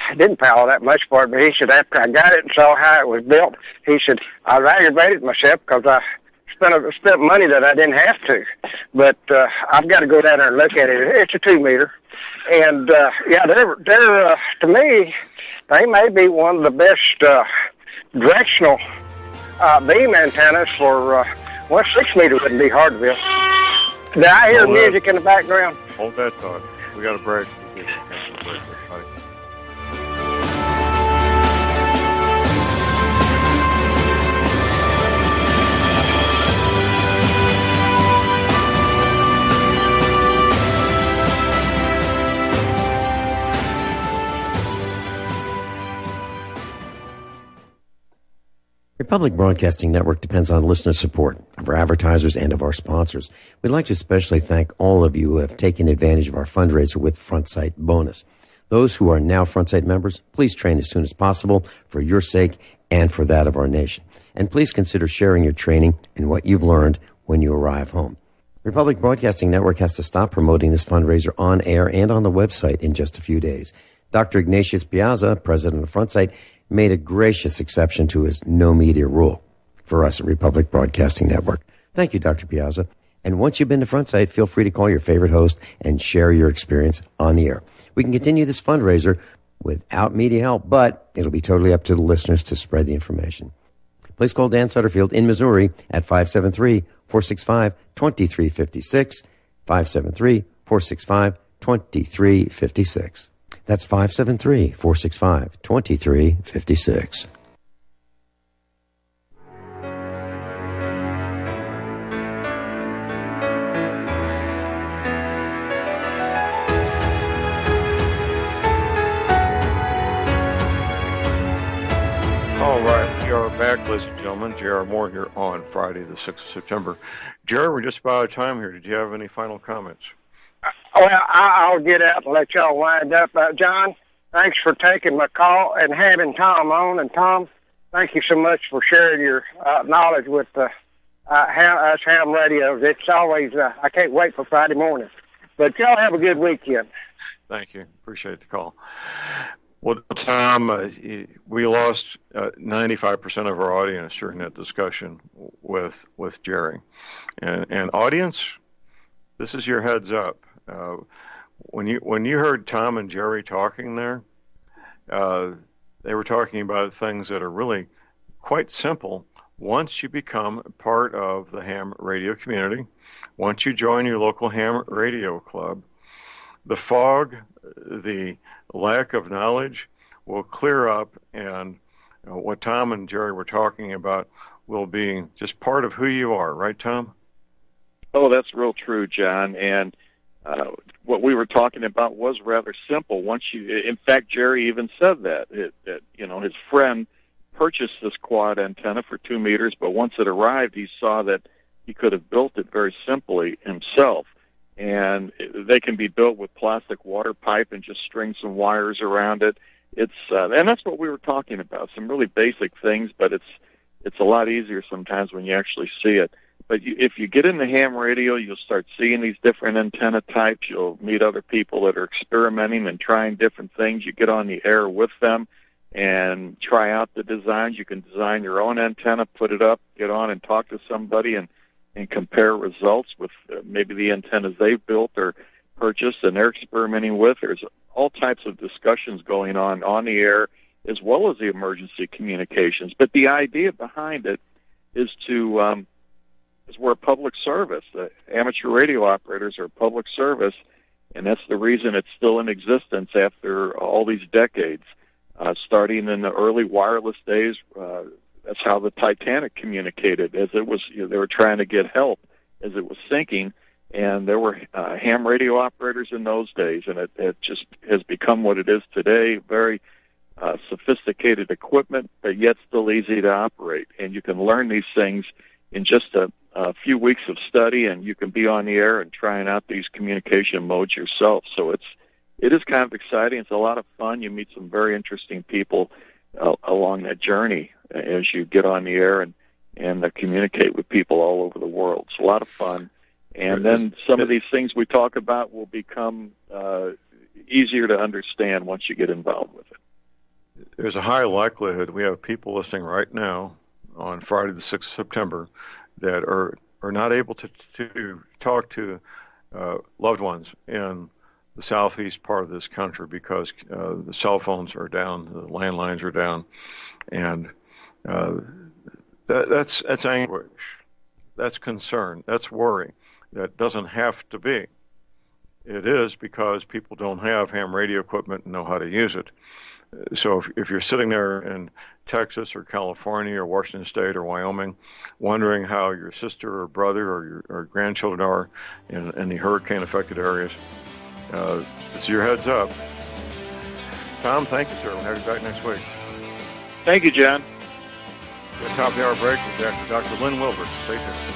I didn't pay all that much for it, but he said after I got it and saw how it was built, he said I aggravated myself because I spent money that I didn't have to. But I've got to go down there and look at it. It's a 2-meter. And, they're to me, they may be one of the best directional beam antennas for 6-meter wouldn't be hard to build. Did I hear music in the background? Hold that thought. We got a break. Republic Broadcasting Network depends on listener support of our advertisers and of our sponsors. We'd like to especially thank all of you who have taken advantage of our fundraiser with FrontSight Bonus. Those who are now FrontSight members, please train as soon as possible for your sake and for that of our nation. And please consider sharing your training and what you've learned when you arrive home. Republic Broadcasting Network has to stop promoting this fundraiser on air and on the website in just a few days. Dr. Ignatius Piazza, president of FrontSight, made a gracious exception to his no media rule for us at Republic Broadcasting Network. Thank you, Dr. Piazza. And once you've been to FrontSight, feel free to call your favorite host and share your experience on the air. We can continue this fundraiser without media help, but it'll be totally up to the listeners to spread the information. Please call Dan Sutterfield in Missouri at 573-465-2356, 573-465-2356. That's 573-465-2356. All right, we are back, ladies and gentlemen. J.R. Moore here on Friday, the 6th of September. Jerry, we're just about out of time here. Did you have any final comments? Well, I'll get out and let y'all wind up. John, thanks for taking my call and having Tom on. And Tom, thank you so much for sharing your knowledge with us ham radios. It's always, I can't wait for Friday morning. But y'all have a good weekend. Thank you. Appreciate the call. Well, Tom, we lost 95% of our audience during that discussion with Jerry. And audience, this is your heads up. When you heard Tom and Jerry talking there, they were talking about things that are really quite simple. Once you become part of the ham radio community, once you join your local ham radio club, the fog, the lack of knowledge will clear up, and what Tom and Jerry were talking about will be just part of who you are. Right, Tom? Oh, that's real true, John. And what we were talking about was rather simple. In fact, Jerry even said that his friend purchased this quad antenna for 2 meters, but once it arrived, he saw that he could have built it very simply himself. And they can be built with plastic water pipe and just string some wires around it. And that's what we were talking about, some really basic things, but it's a lot easier sometimes when you actually see it. But if you get into ham radio, you'll start seeing these different antenna types. You'll meet other people that are experimenting and trying different things. You get on the air with them and try out the designs. You can design your own antenna, put it up, get on and talk to somebody and compare results with maybe the antennas they've built or purchased and they're experimenting with. There's all types of discussions going on the air as well as the emergency communications. But the idea behind it is we're a public service. The amateur radio operators are a public service, and that's the reason it's still in existence after all these decades. Starting in the early wireless days, that's how the Titanic communicated, as it was, they were trying to get help as it was sinking, and there were ham radio operators in those days, and it just has become what it is today, very sophisticated equipment, but yet still easy to operate. And you can learn these things in just a few weeks of study, and you can be on the air and trying out these communication modes yourself. So it is kind of exciting. It's a lot of fun. You meet some very interesting people along that journey as you get on the air and communicate with people all over the world. It's a lot of fun. And then some of these things we talk about will become easier to understand once you get involved with it. There's a high likelihood we have people listening right now on Friday the 6th of September that are not able to talk to loved ones in the southeast part of this country because the cell phones are down, the landlines are down, and that's anguish, that's concern, that's worry. That doesn't have to be. It is because people don't have ham radio equipment and know how to use it. So if you're sitting there in Texas or California or Washington State or Wyoming wondering how your sister or brother or your grandchildren are in the hurricane-affected areas, this is your heads up. Tom, thank you, sir. We'll have you back next week. Thank you, John. The top of the hour break is after Dr. Lynn Wilbert. Stay tuned.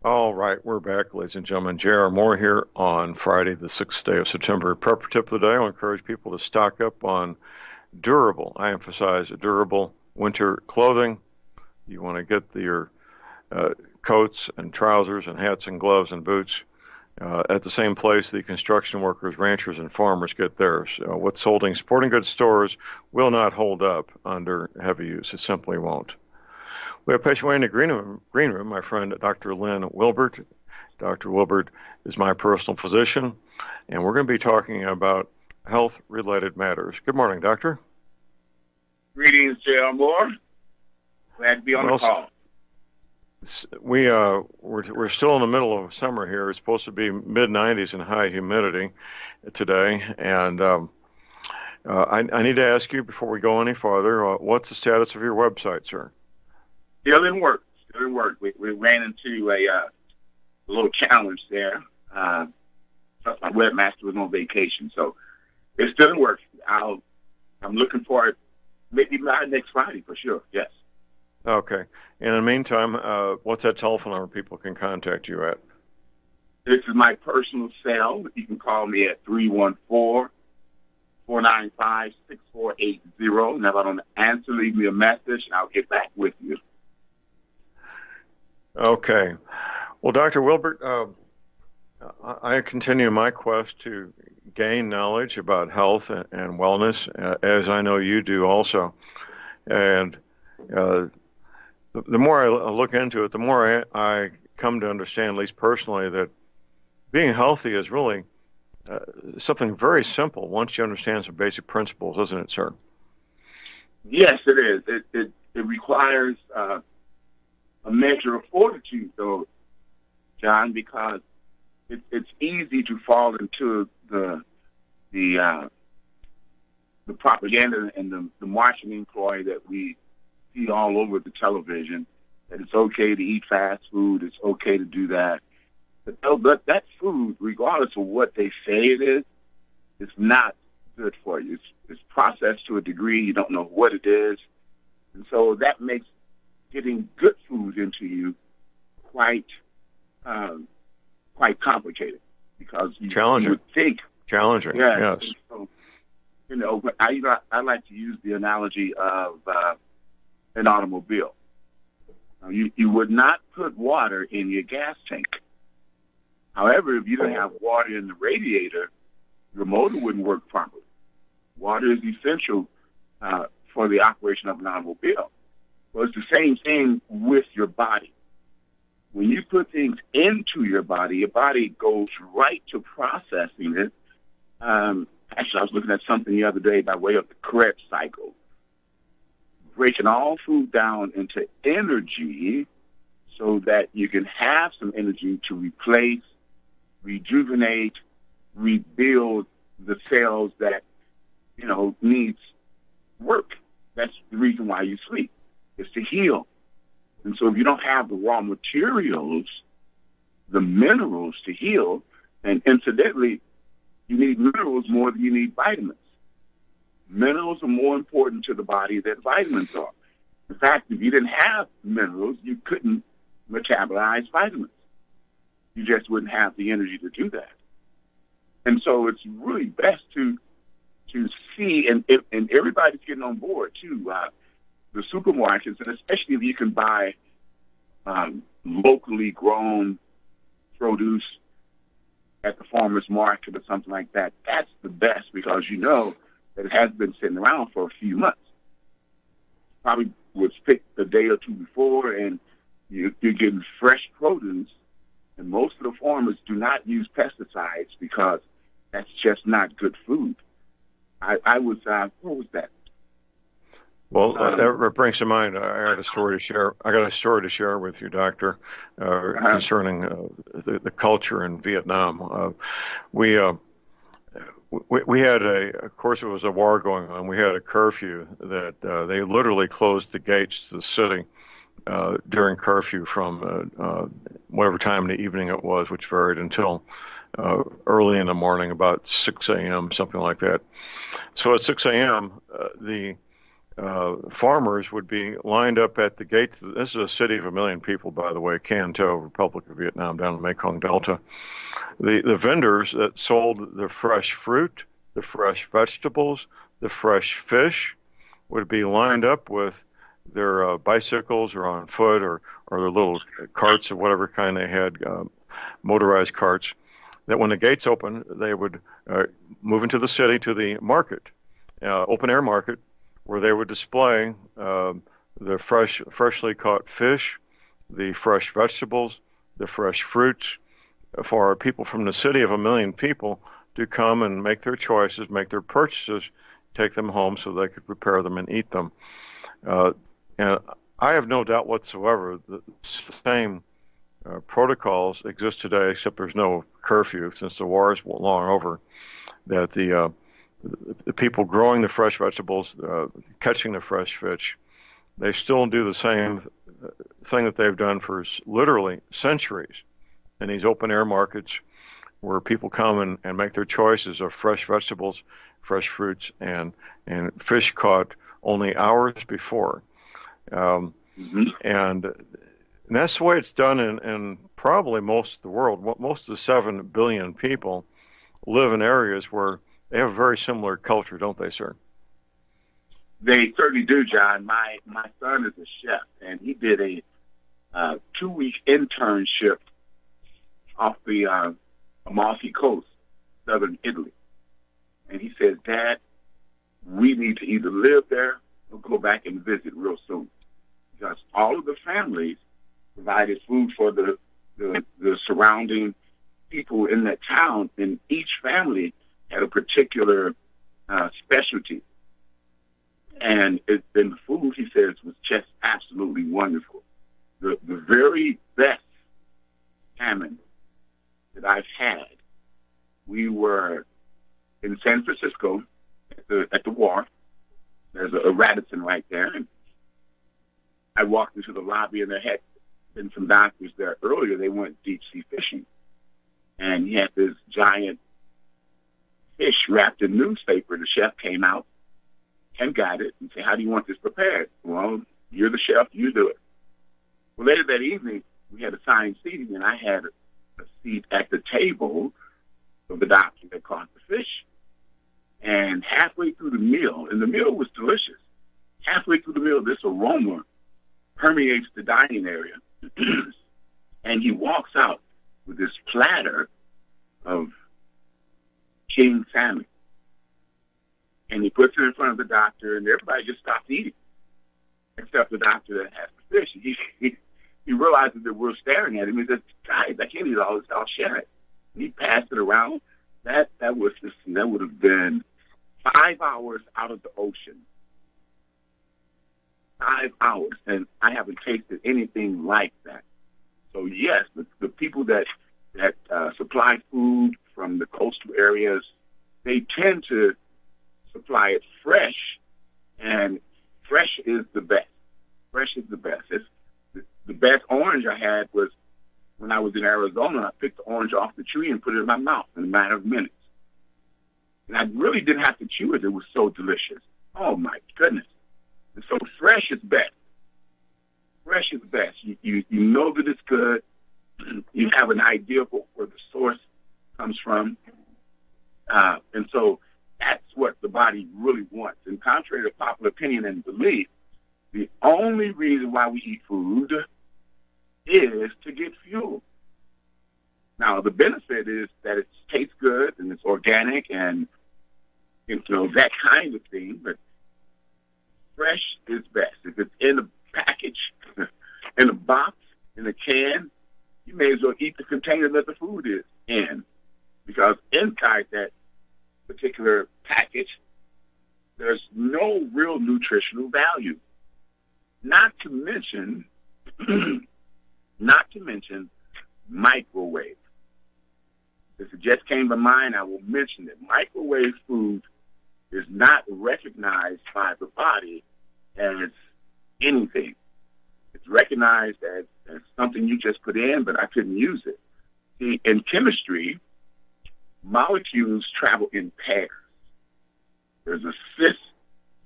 All right, we're back, ladies and gentlemen. J.R. Moore here on Friday, the 6th day of September. Prepper tip of the day, I encourage people to stock up on durable, I emphasize durable winter clothing. You want to get your coats and trousers and hats and gloves and boots at the same place the construction workers, ranchers, and farmers get theirs. What's sold in sporting goods stores will not hold up under heavy use. It simply won't. We have patient in the green room, my friend Dr. Lynn Wilbert. Dr. Wilbert is my personal physician, and we're going to be talking about health-related matters. Good morning, Doctor. Greetings, J.R. Moore. Glad to be on the call. We're still in the middle of summer here. It's supposed to be mid-90s and high humidity today, and I need to ask you before we go any farther, what's the status of your website, sir? Still in work. We ran into a little challenge there. Plus my webmaster was on vacation, so it's still in work. I'm looking for it maybe by next Friday for sure. Yes. Okay. In the meantime, what's that telephone number people can contact you at? This is my personal cell. You can call me at 314-495-6480. And if I don't answer, leave me a message, and I'll get back with you. Okay. Well, Dr. Wilbert, I continue my quest to gain knowledge about health and wellness, as I know you do also. And the more I look into it, the more I come to understand, at least personally, that being healthy is really something very simple once you understand some basic principles, isn't it, sir? Yes, it is. It requires a measure of fortitude, though, John, because it's easy to fall into the propaganda and the marketing ploy that we see all over the television, that it's okay to eat fast food, it's okay to do that. But that food, regardless of what they say it is not good for you. It's processed to a degree you don't know what it is. And so that makes getting good food into you quite complicated, because you would think challenging. Yes. So, but I like to use the analogy of an automobile. You would not put water in your gas tank. However, if you didn't have water in the radiator, your motor wouldn't work properly. Water is essential for the operation of an automobile. Well, it's the same thing with your body. When you put things into your body goes right to processing it. Actually, I was looking at something the other day by way of the Krebs cycle. breaking all food down into energy so that you can have some energy to replace, rejuvenate, rebuild the cells that, needs work. That's the reason why you sleep, is to heal. And so if you don't have the raw materials, the minerals to heal, and incidentally, you need minerals more than you need vitamins. Minerals are more important to the body than vitamins are. In fact, if you didn't have minerals, you couldn't metabolize vitamins. You just wouldn't have the energy to do that. And so it's really best to see, and everybody's getting on board too, the supermarkets, and especially if you can buy locally grown produce at the farmer's market or something like that. That's the best, because that it has been sitting around for a few months. Probably was picked a day or two before, and you're getting fresh produce. And most of the farmers do not use pesticides because that's just not good food. I was, what was that? Well, that brings to mind. I got a story to share. I got a story to share with you, Doctor, concerning the culture in Vietnam. We had of course, it was a war going on. We had a curfew that they literally closed the gates to the city during curfew from whatever time in the evening it was, which varied until early in the morning, about 6 a.m., something like that. So at 6 a.m., the farmers would be lined up at the gate. This is a city of 1 million people, by the way, Can Tho, Republic of Vietnam, down in the Mekong Delta. The vendors that sold the fresh fruit, the fresh vegetables, the fresh fish would be lined up with their bicycles or on foot or their little carts of whatever kind they had, motorized carts, that when the gates opened, they would move into the city to the market, open-air market, where they would display the freshly caught fish, the fresh vegetables, the fresh fruits, for people from the city of 1 million people to come and make their choices, make their purchases, take them home so they could prepare them and eat them. And I have no doubt whatsoever the same protocols exist today, except there's no curfew since the war is long over, that the people growing the fresh vegetables, catching the fresh fish, they still do the same thing that they've done for literally centuries in these open-air markets where people come and make their choices of fresh vegetables, fresh fruits, and fish caught only hours before. And that's the way it's done in probably most of the world. Most of the 7 billion people live in areas where they have a very similar culture, don't they, sir? They certainly do, John. My son is a chef, and he did a 2-week internship off the Amalfi Coast, southern Italy. And he says, Dad, we need to either live there or go back and visit real soon. Because all of the families provided food for the surrounding people in that town, and each family had a particular specialty. And the food, he says, was just absolutely wonderful. The very best salmon that I've had, we were in San Francisco at the wharf. There's a Radisson right there. And I walked into the lobby, and there had been some doctors there earlier. They went deep-sea fishing. And he had this giant fish wrapped in newspaper. The chef came out and got it and said, how do you want this prepared? Well, you're the chef, you do it. Well, later that evening, we had assigned seating, and I had a seat at the table of the doctor that caught the fish. And halfway through the meal, and the meal was delicious, halfway through the meal, this aroma permeates the dining area. And he walks out with this platter of king salmon. And he puts it in front of the doctor, and everybody just stops eating, except the doctor that has the fish. He realizes that we're staring at him. He says, guys, I can't eat all this. I'll share it. And he passed it around. That would have been 5 hours out of the ocean. 5 hours, and I haven't tasted anything like that. So yes, the people that supply food from the coastal areas, they tend to supply it fresh, and fresh is the best. Fresh is the best. The best orange I had was when I was in Arizona. I picked the orange off the tree and put it in my mouth in a matter of minutes. And I really didn't have to chew it. It was so delicious. Oh, my goodness. And so fresh is best. Fresh is best. You know that it's good. You have an idea of where the source comes from. And so that's what the body really wants. And contrary to popular opinion and belief, the only reason why we eat food is to get fuel. Now, the benefit is that it tastes good and it's organic and, that kind of thing. But fresh is best. If it's in a package, in a box, in a can, you may as well eat the container that the food is in. Because inside that particular package, there's no real nutritional value. Not to mention microwave. If it just came to mind, I will mention that microwave food is not recognized by the body as anything. It's recognized as something you just put in, but I couldn't use it. See, in chemistry, molecules travel in pairs. There's a cis,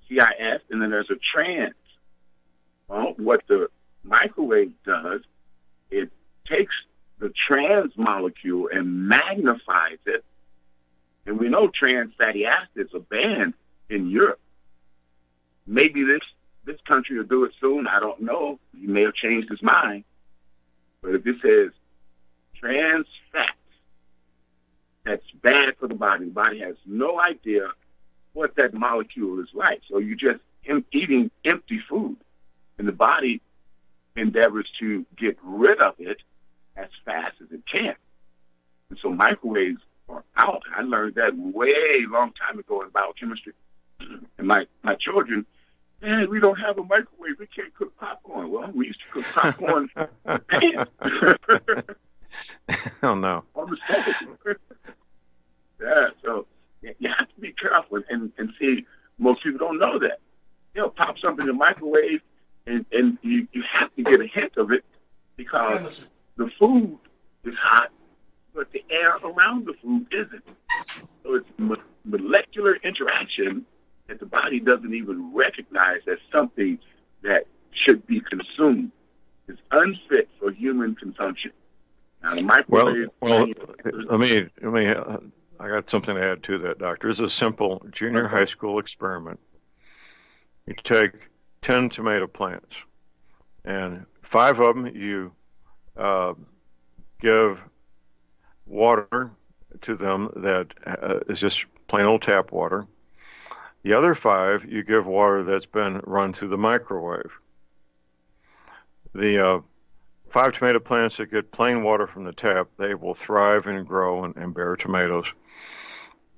CIS, and then there's a trans. Well, what the microwave does, it takes the trans molecule and magnifies it. And we know trans fatty acids are banned in Europe. Maybe this country will do it soon. I don't know. He may have changed his mind. But if it says trans fats, that's bad for the body has no idea what that molecule is like. So you're just eating empty food. And the body endeavors to get rid of it as fast as it can. And so microwaves are out. I learned that way long time ago in biochemistry. And my children, man, we don't have a microwave. We can't cook popcorn. Well, we used to cook popcorn in a pan. Oh, no. On the stove. Yeah, so you have to be careful and see, most people don't know that. They'll pop something in the microwave, and you have to get a hint of it because the food is hot, but the air around the food isn't. So it's molecular interaction that the body doesn't even recognize as something that should be consumed. It's unfit for human consumption. Now, the microwave... Well, let me I got something to add to that, Doctor. It's a simple junior high school experiment. You take 10 tomato plants, and 5 of them you give water to them that is just plain old tap water. The other 5 you give water that's been run through the microwave. The 5 tomato plants that get plain water from the tap, they will thrive and grow and bear tomatoes.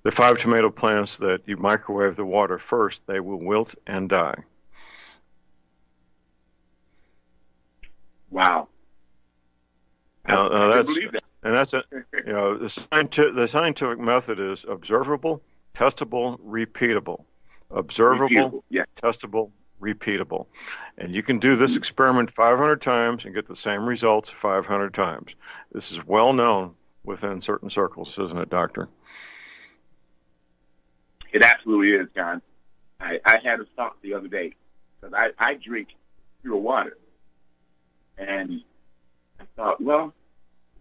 The 5 tomato plants that you microwave the water first, they will wilt and die. Wow. Now that's, believe that. And that's it. The scientific method is observable, testable, repeatable. Observable, testable, repeatable. And you can do this experiment 500 times and get the same results 500 times. This is well known within certain circles, isn't it, Doctor? It absolutely is, John. I had a thought the other day because I drink pure water. And I thought, well,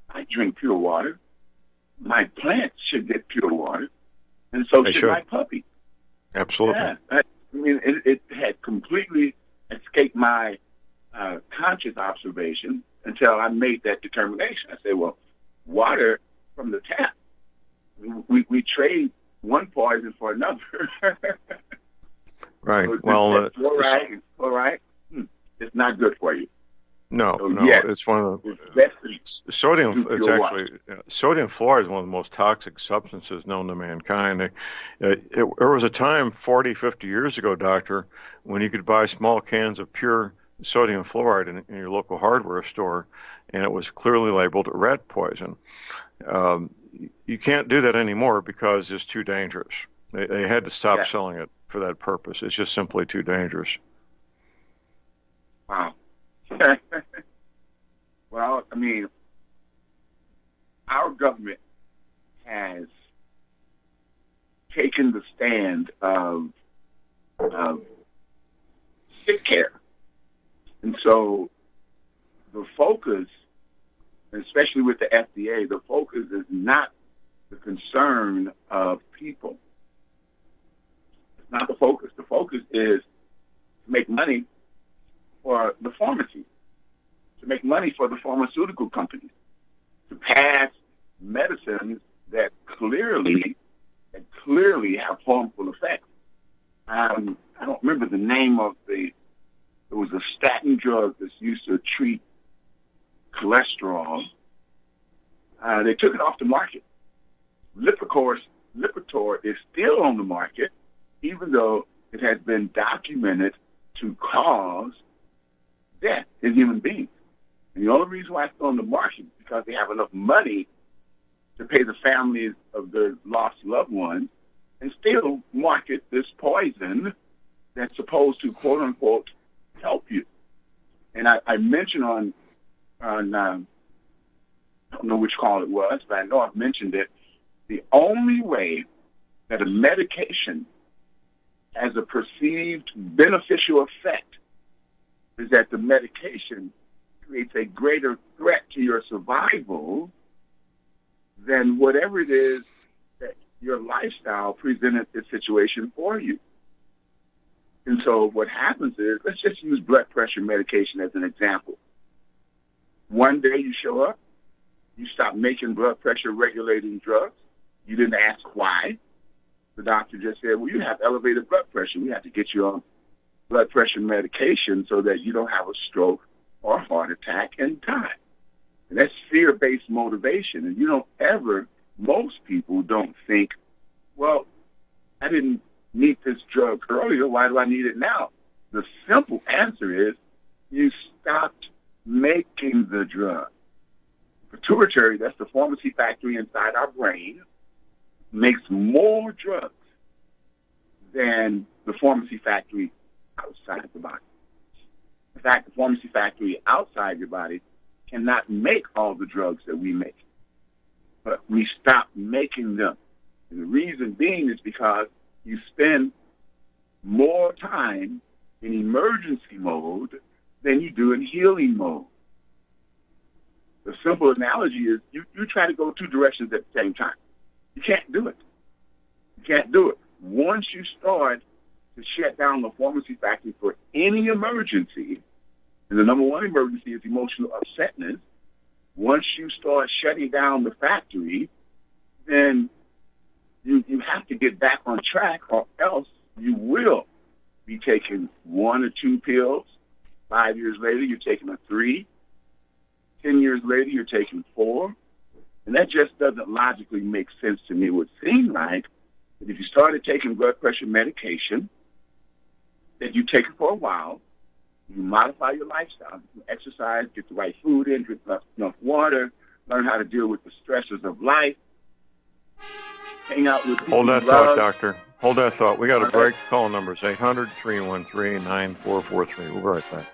I drink pure water. My plants should get pure water. And so should my puppy. Absolutely. Yeah. I mean, it had completely escaped my conscious observation until I made that determination. I said, well, water from the tap, we trade one poison for another. Right. So well, fluoride, it's not good for you. No, so, no, it's one of the best to Sodium, it's pure actually, water. sodium fluoride is one of the most toxic substances known to mankind. There was a time 40, 50 years ago, doctor, when you could buy small cans of pure sodium fluoride in your local hardware store, and it was clearly labeled rat poison. You can't do that anymore because it's too dangerous. They had to stop selling it for that purpose. It's just simply too dangerous. Wow. Well, I mean, our government has taken the stand of sick care. And so the focus, especially with the FDA, the focus is not the concern of people. It's not the focus. The focus is to make money for the pharmacy, to make money for the pharmaceutical companies, to pass medicines that clearly have harmful effects. I don't remember the name of it was a statin drug that's used to treat cholesterol. They took it off the market. Lipitor is still on the market, even though it has been documented to cause death in human beings. And the only reason why it's on the market is because they have enough money to pay the families of their lost loved ones and still market this poison that's supposed to, quote unquote, help you. And I mentioned on I don't know which call it was, but I know I've mentioned it. The only way that a medication has a perceived beneficial effect is that the medication creates a greater threat to your survival than whatever it is that your lifestyle presented the situation for you. And so what happens is, let's just use blood pressure medication as an example. One day you show up, you stop making blood pressure regulating drugs. You didn't ask why. The doctor just said, well, you have elevated blood pressure. We have to get you on blood pressure medication so that you don't have a stroke or a heart attack in time. And that's fear-based motivation. And most people don't think, well, I didn't need this drug earlier. Why do I need it now? The simple answer is you stopped making the drug. Pituitary, that's the pharmacy factory inside our brain, makes more drugs than the pharmacy factory outside the body. In fact, the pharmacy factory outside your body cannot make all the drugs that we make. But we stopped making them. And the reason being is because you spend more time in emergency mode than you do in healing mode. The simple analogy is you try to go two directions at the same time. You can't do it. You can't do it. Once you start to shut down the pharmacy factory for any emergency, and the number one emergency is emotional upsetness, once you start shutting down the factory, then you have to get back on track, or else you will be taking 1 or 2 pills. 5 years later, you're taking a 3. 10 years later, you're taking 4. And that just doesn't logically make sense to me. It would seem like that if you started taking blood pressure medication, that you take it for a while, you modify your lifestyle, you exercise, get the right food in, drink enough water, learn how to deal with the stresses of life, hang out with people. Hold that thought, doctor. Hold that thought. We got a break. Call numbers 800-313-9443. We'll be right back.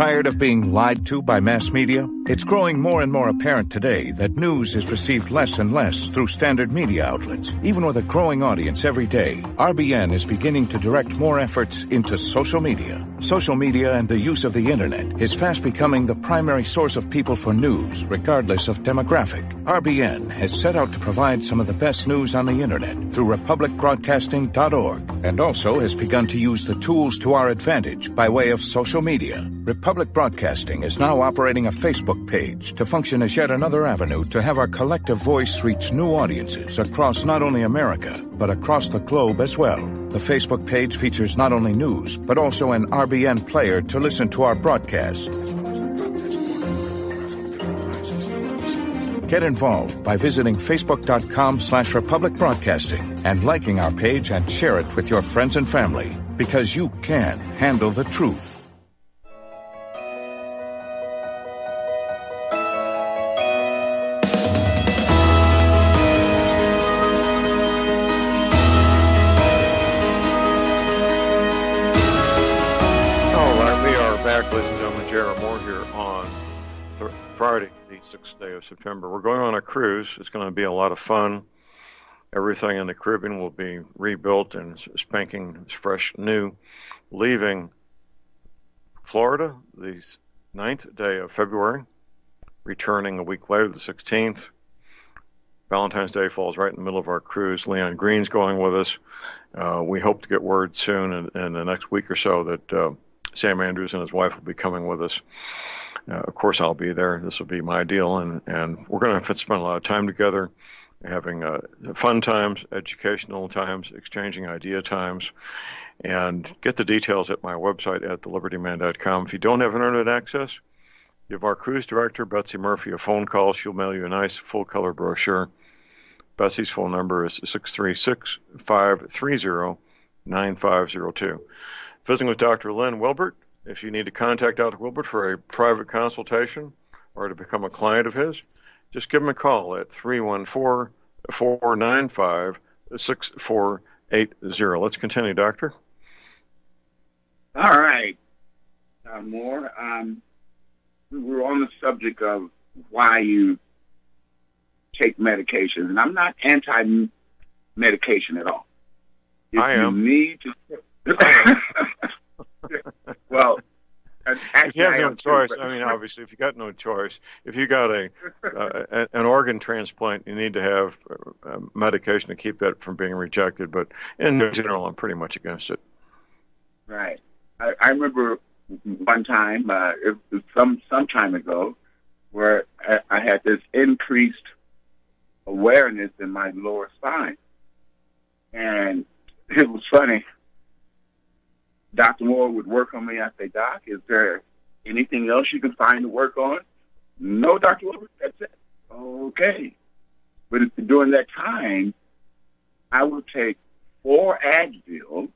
Tired of being lied to by mass media? It's growing more and more apparent today that news is received less and less through standard media outlets. Even with a growing audience every day, RBN is beginning to direct more efforts into social media. Social media and the use of the internet is fast becoming the primary source of people for news, regardless of demographic. RBN has set out to provide some of the best news on the internet through republicbroadcasting.org, and also has begun to use the tools to our advantage by way of social media. Republic Broadcasting is now operating a Facebook page to function as yet another avenue to have our collective voice reach new audiences across not only America, but across the globe as well. The Facebook page features not only news, but also an RBN player to listen to our broadcasts. Get involved by visiting facebook.com/Republic Broadcasting and liking our page and share it with your friends and family, because you can handle the truth. Ladies and gentlemen, Jared Moore here on Friday, the 6th day of September. We're going on a cruise. It's going to be a lot of fun. Everything in the Caribbean will be rebuilt and spanking fresh new. Leaving Florida the 9th day of February, returning a week later, the 16th. Valentine's Day falls right in the middle of our cruise. Leon Green's going with us. We hope to get word soon in the next week or so that Sam Andrews and his wife will be coming with us. Of course, I'll be there. This will be my deal, and we're going to spend a lot of time together, having fun times, educational times, exchanging idea times, and get the details at my website at thelibertyman.com. If you don't have internet access, give our cruise director, Betsy Murphy, a phone call. She'll mail you a nice full-color brochure. Betsy's phone number is 636-530-9502. Visiting with Dr. Lynn Wilbert. If you need to contact Dr. Wilbert for a private consultation or to become a client of his, just give him a call at 314-495-6480. Let's continue, Doctor. All right. Moore, we were on the subject of why you take medication, and I'm not anti-medication at all. I am. You need to... Well, if you have no choice, I mean, obviously, if you got no choice, if you got an organ transplant, you need to have medication to keep that from being rejected. But in general, I'm pretty much against it. Right. I remember one time, it was some time ago, where I had this increased awareness in my lower spine, and it was funny. Dr. Moore would work on me. I'd say, Doc, is there anything else you can find to work on? No, Dr. Moore, that's it. Okay. But during that time, I would take 4 Advil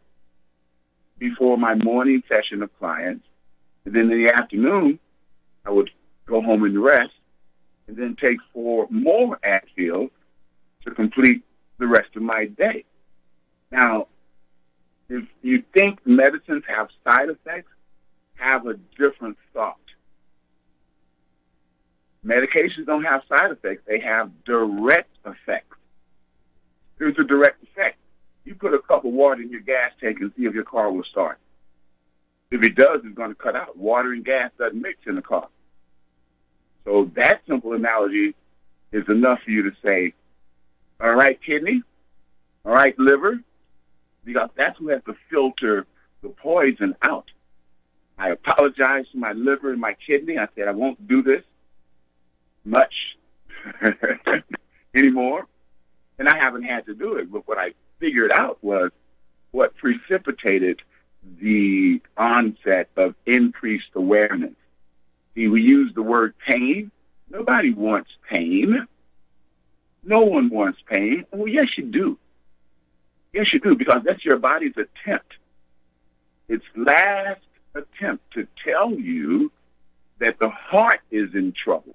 before my morning session of clients. And then in the afternoon, I would go home and rest, and then take 4 more Advil to complete the rest of my day. Now, if you think medicines have side effects, have a different thought. Medications don't have side effects. They have direct effects. There's a direct effect. You put a cup of water in your gas tank and see if your car will start. If it does, it's going to cut out. Water and gas doesn't mix in a car. So that simple analogy is enough for you to say, all right, kidney, all right, liver, because that's who has to filter the poison out. I apologize to my liver and my kidney. I said I won't do this much anymore, and I haven't had to do it. But what I figured out was what precipitated the onset of increased awareness. See, we use the word pain. Nobody wants pain. No one wants pain. Well, yes, you do. Yes, you do, because that's your body's attempt. Its last attempt to tell you that the heart is in trouble.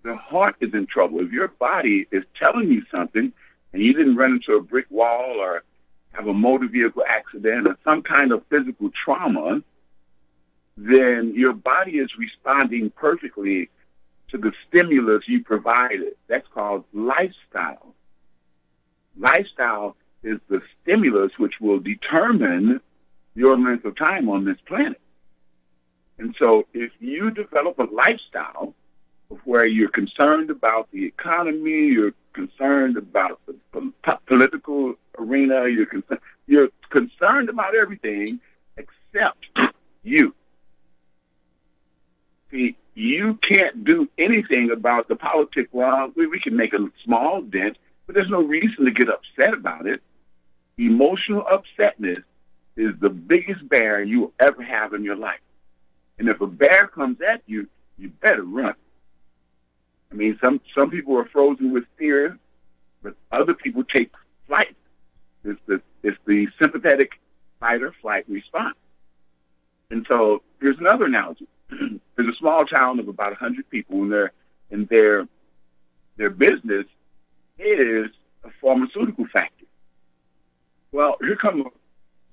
The heart is in trouble. If your body is telling you something and you didn't run into a brick wall or have a motor vehicle accident or some kind of physical trauma, then your body is responding perfectly to the stimulus you provided. That's called lifestyle. Lifestyle is the stimulus which will determine your length of time on this planet. And so if you develop a lifestyle where you're concerned about the economy, you're concerned about the political arena, you're concerned about everything except you. See, you can't do anything about the politics. Well, we can make a small dent, but there's no reason to get upset about it. Emotional upsetness is the biggest bear you will ever have in your life. And if a bear comes at you, you better run. I mean, some people are frozen with fear, but other people take flight. It's the sympathetic fight or flight response. And so here's another analogy. There's a small town of about 100 people, and their business is a pharmaceutical factory. Well, here comes a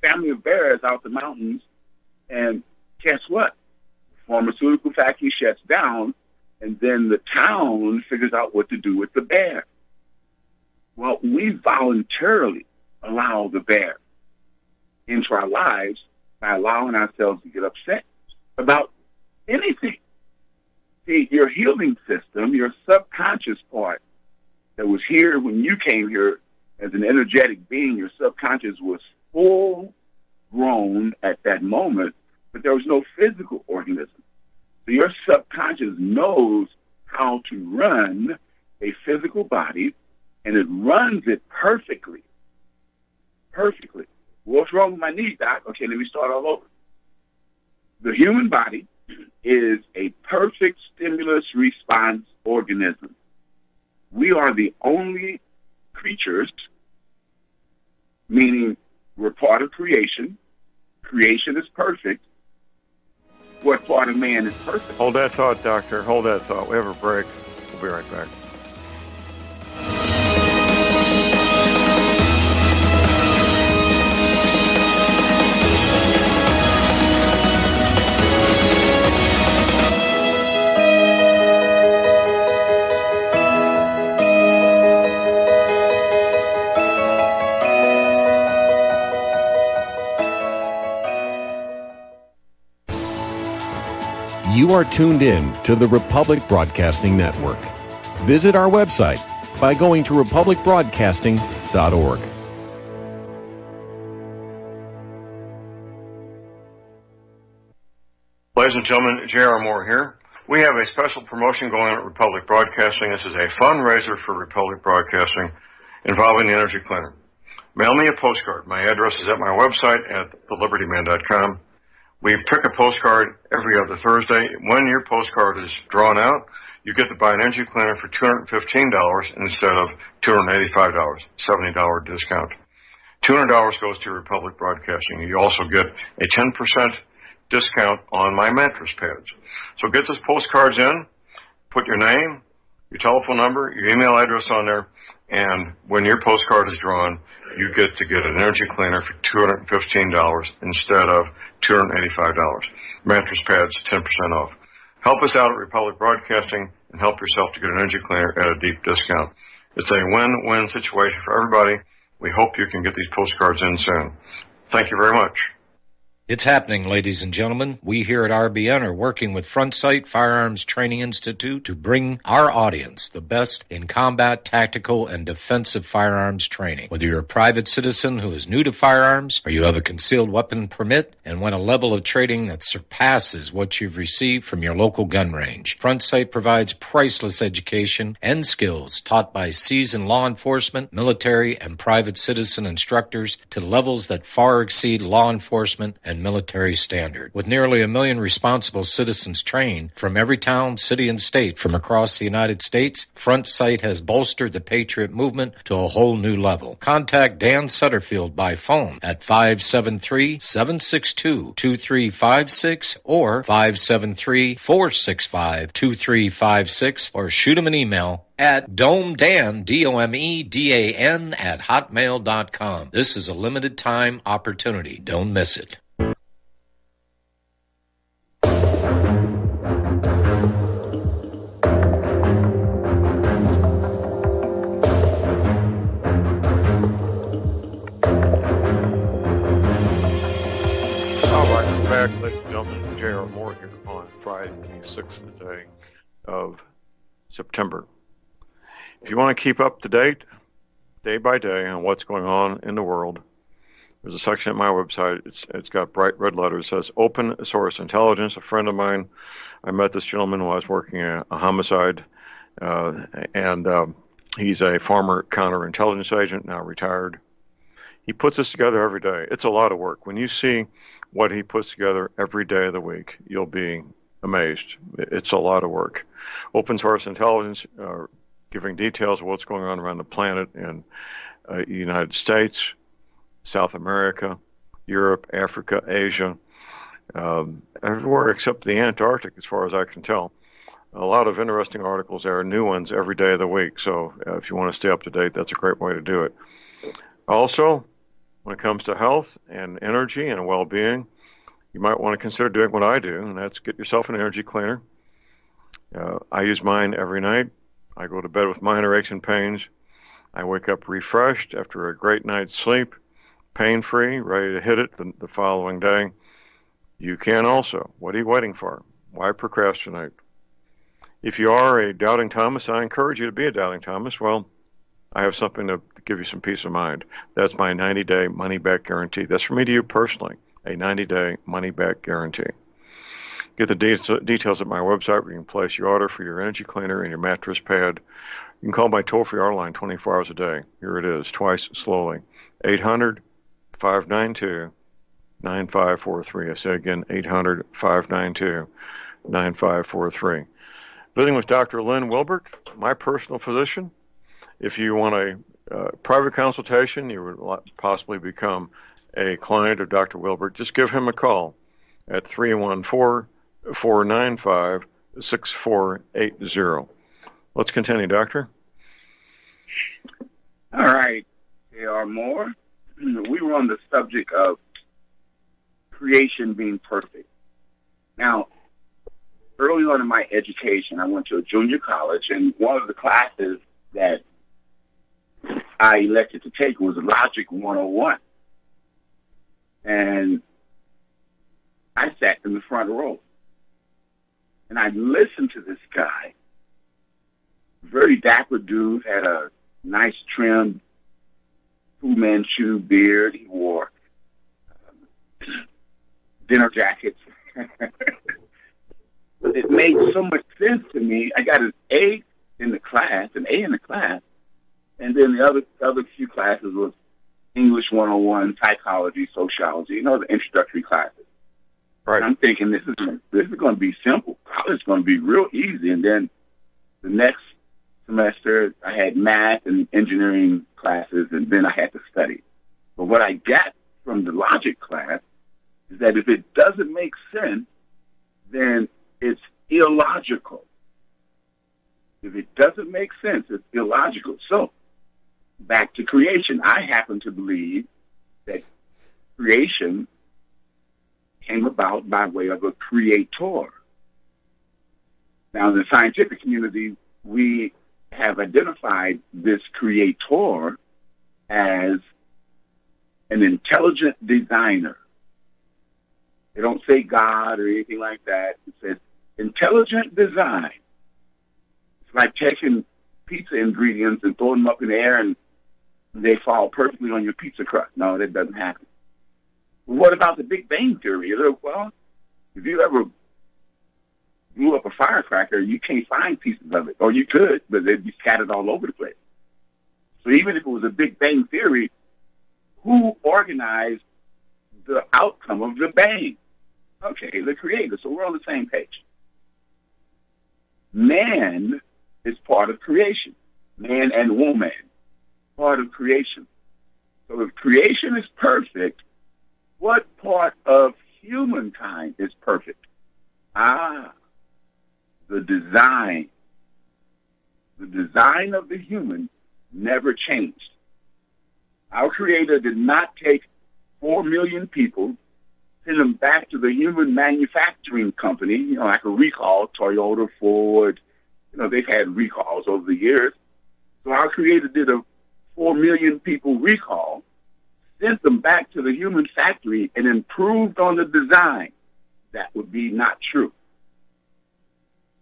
family of bears out the mountains, and guess what? The pharmaceutical factory shuts down, and then the town figures out what to do with the bear. Well, we voluntarily allow the bear into our lives by allowing ourselves to get upset about anything. See, your healing system, your subconscious part that was here when you came here as an energetic being, your subconscious was full grown at that moment, but there was no physical organism. So your subconscious knows how to run a physical body, and it runs it perfectly. Perfectly. What's wrong with my knee, Doc? Okay, let me start all over. The human body is a perfect stimulus response organism. We are the only creatures, meaning we're part of creation. Creation is perfect. What part of man is perfect? Hold that thought, Doctor. Hold that thought. We have a break. We'll be right back. You are tuned in to the Republic Broadcasting Network. Visit our website by going to republicbroadcasting.org. Ladies and gentlemen, J.R. Moore here. We have a special promotion going on at Republic Broadcasting. This is a fundraiser for Republic Broadcasting involving the Energy Cleaner. Mail me a postcard. My address is at my website at thelibertyman.com. We pick a postcard every other Thursday. When your postcard is drawn out, you get to buy an energy cleaner for $215 instead of $285, $70 discount. $200 goes to Republic Broadcasting. You also get a 10% discount on my mattress pads. So get those postcards in, put your name, your telephone number, your email address on there, and when your postcard is drawn, you get to get an energy cleaner for $215 instead of $285. Mattress pads, 10% off. Help us out at Republic Broadcasting and help yourself to get an energy cleaner at a deep discount. It's a win-win situation for everybody. We hope you can get these postcards in soon. Thank you very much. It's happening, ladies and gentlemen. We here at RBN are working with Front Sight Firearms Training Institute to bring our audience the best in combat, tactical, and defensive firearms training. Whether you're a private citizen who is new to firearms or you have a concealed weapon permit and want a level of training that surpasses what you've received from your local gun range, Front Sight provides priceless education and skills taught by seasoned law enforcement, military, and private citizen instructors to levels that far exceed law enforcement and military standard. With nearly 1 million responsible citizens trained from every town, city, and state from across the United States, Front Sight has bolstered the Patriot movement to a whole new level. Contact Dan Sutterfield by phone at 573-762-2356 or 573-465-2356 or shoot him an email at domedan, DOMEDAN, at hotmail.com. This is a limited time opportunity. Don't miss it. back, ladies and gentlemen, to J.R. Moore here on Friday, the 6th day of September. If you want to keep up to date, day by day, on what's going on in the world, there's a section at my website. It's got bright red letters. It says Open Source Intelligence. A friend of mine, I met this gentleman while I was working a homicide, and he's a former counterintelligence agent, now retired. He puts this together every day. It's a lot of work. When you see what he puts together every day of the week, you'll be amazed. It's a lot of work. Open Source Intelligence, giving details of what's going on around the planet in the United States, South America, Europe, Africa, Asia, everywhere except the Antarctic, as far as I can tell. A lot of interesting articles there, new ones every day of the week. So if you want to stay up to date, that's a great way to do it. Also, when it comes to health and energy and well-being, you might want to consider doing what I do, and that's get yourself an energy cleaner. I use mine every night. I go to bed with minor aches and pains. I wake up refreshed after a great night's sleep, pain-free, ready to hit it the following day. You can also. What are you waiting for? Why procrastinate? If you are a doubting Thomas, I encourage you to be a doubting Thomas. Well, I have something to give you some peace of mind. That's my 90-day money-back guarantee. That's from me to you personally, a 90-day money-back guarantee. Get the details at my website where you can place your order for your energy cleaner and your mattress pad. You can call my toll-free R line 24 hours a day. Here it is, twice slowly, 800-592-9543. I say again, 800-592-9543. Visiting with Dr. Lynn Wilbert, my personal physician. If you want a private consultation, you would possibly become a client of Dr. Wilbert, just give him a call at 314-495-6480. Let's continue, Doctor. All right, J.R. Moore. We were on the subject of creation being perfect. Now, early on in my education, I went to a junior college, and one of the classes that I elected to take was Logic 101. And I sat in the front row. And I listened to this guy, very dapper dude, had a nice trimmed Fu Manchu beard. He wore dinner jackets. It made so much sense to me. I got an A in the class, and then the other few classes was English 101, psychology, sociology, the introductory classes. Right. And I'm thinking this is going to be simple. College is going to be real easy. And then the next semester, I had math and engineering classes, and then I had to study. But what I got from the logic class is that if it doesn't make sense, then it's illogical. If it doesn't make sense, it's illogical. So, back to creation. I happen to believe that creation came about by way of a creator. Now, in the scientific community, we have identified this creator as an intelligent designer. They don't say God or anything like that. It says intelligent design. It's like taking pizza ingredients and throwing them up in the air and they fall perfectly on your pizza crust. No, that doesn't happen. What about the Big Bang Theory? Well, if you ever blew up a firecracker, you can't find pieces of it. Or you could, but they'd be scattered all over the place. So even if it was a Big Bang Theory, who organized the outcome of the bang? Okay, the creator. So we're on the same page. Man is part of creation. Man and woman, part of creation. So if creation is perfect, what part of humankind is perfect? The design. The design of the human never changed. Our Creator did not take 4 million people, send them back to the human manufacturing company, like a recall, Toyota, Ford. They've had recalls over the years. So our Creator did a 4 million people recall, sent them back to the human factory, and improved on the design. that would be not true.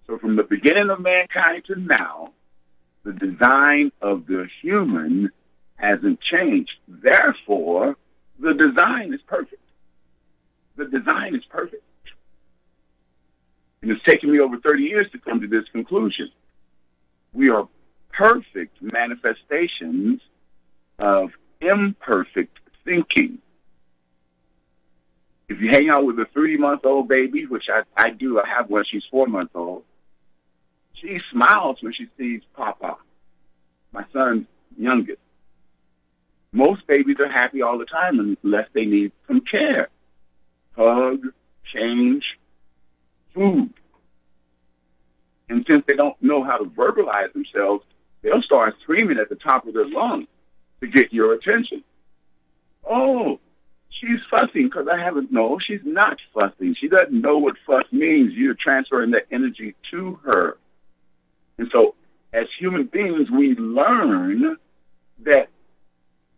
So from the beginning of mankind to now, the design of the human hasn't changed. Therefore, the design is perfect. The design is perfect. And it's taken me over 30 years to come to this conclusion. We are perfect manifestations of imperfect thinking. If you hang out with a 3-month-old baby, which I do, I have one, she's 4 months old, she smiles when she sees Papa, my son's youngest. Most babies are happy all the time unless they need some care. Hug, change, food. And since they don't know how to verbalize themselves, they'll start screaming at the top of their lungs to get your attention. Oh, she's fussing because I haven't. No, she's not fussing. She doesn't know what fuss means. You're transferring that energy to her. And so as human beings, we learn that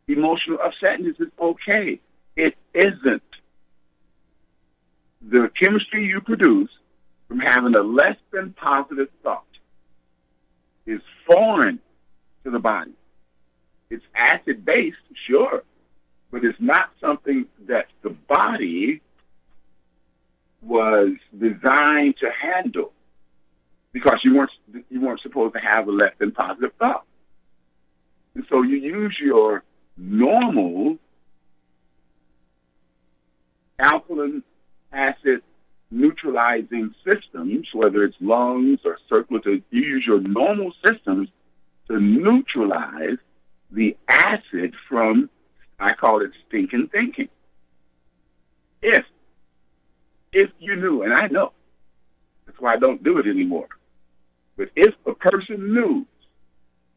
emotional upsetness is okay. It isn't. The chemistry you produce from having a less than positive thought is foreign to the body. It's acid-based, sure, but it's not something that the body was designed to handle because you weren't supposed to have a less than positive thought. And so you use your normal alkaline acid neutralizing systems, whether it's lungs or circulatory, you use your normal systems to neutralize the acid from, I call it stinking thinking. If you knew, and I know, that's why I don't do it anymore, but if a person knew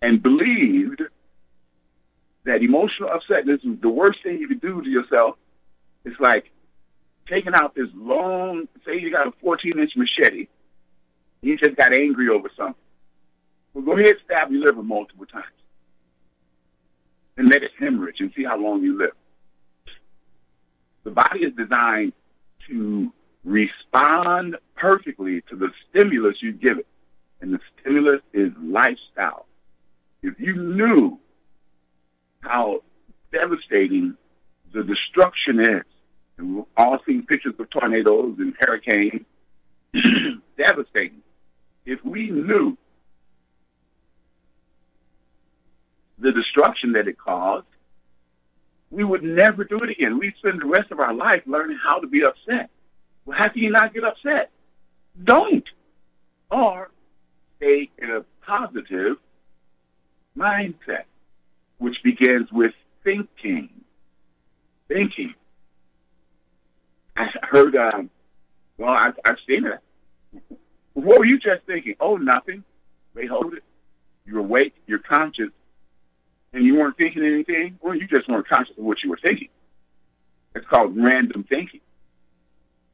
and believed that emotional upsetness is the worst thing you could do to yourself, it's like taking out this long, say you got a 14-inch machete, you just got angry over something. Well, go ahead and stab your liver multiple times and let it hemorrhage and see how long you live. The body is designed to respond perfectly to the stimulus you give it, and the stimulus is lifestyle. If you knew how devastating the destruction is, and we've all seen pictures of tornadoes and hurricanes, devastating. If we knew the destruction that it caused, we would never do it again. We'd spend the rest of our life learning how to be upset. Well, how can you not get upset? Don't. Or stay in a positive mindset, which begins with thinking. Thinking. I heard, I've seen it. What were you just thinking? Oh, nothing. They hold it. You're awake, you're conscious, and you weren't thinking anything? Well, you just weren't conscious of what you were thinking. It's called random thinking.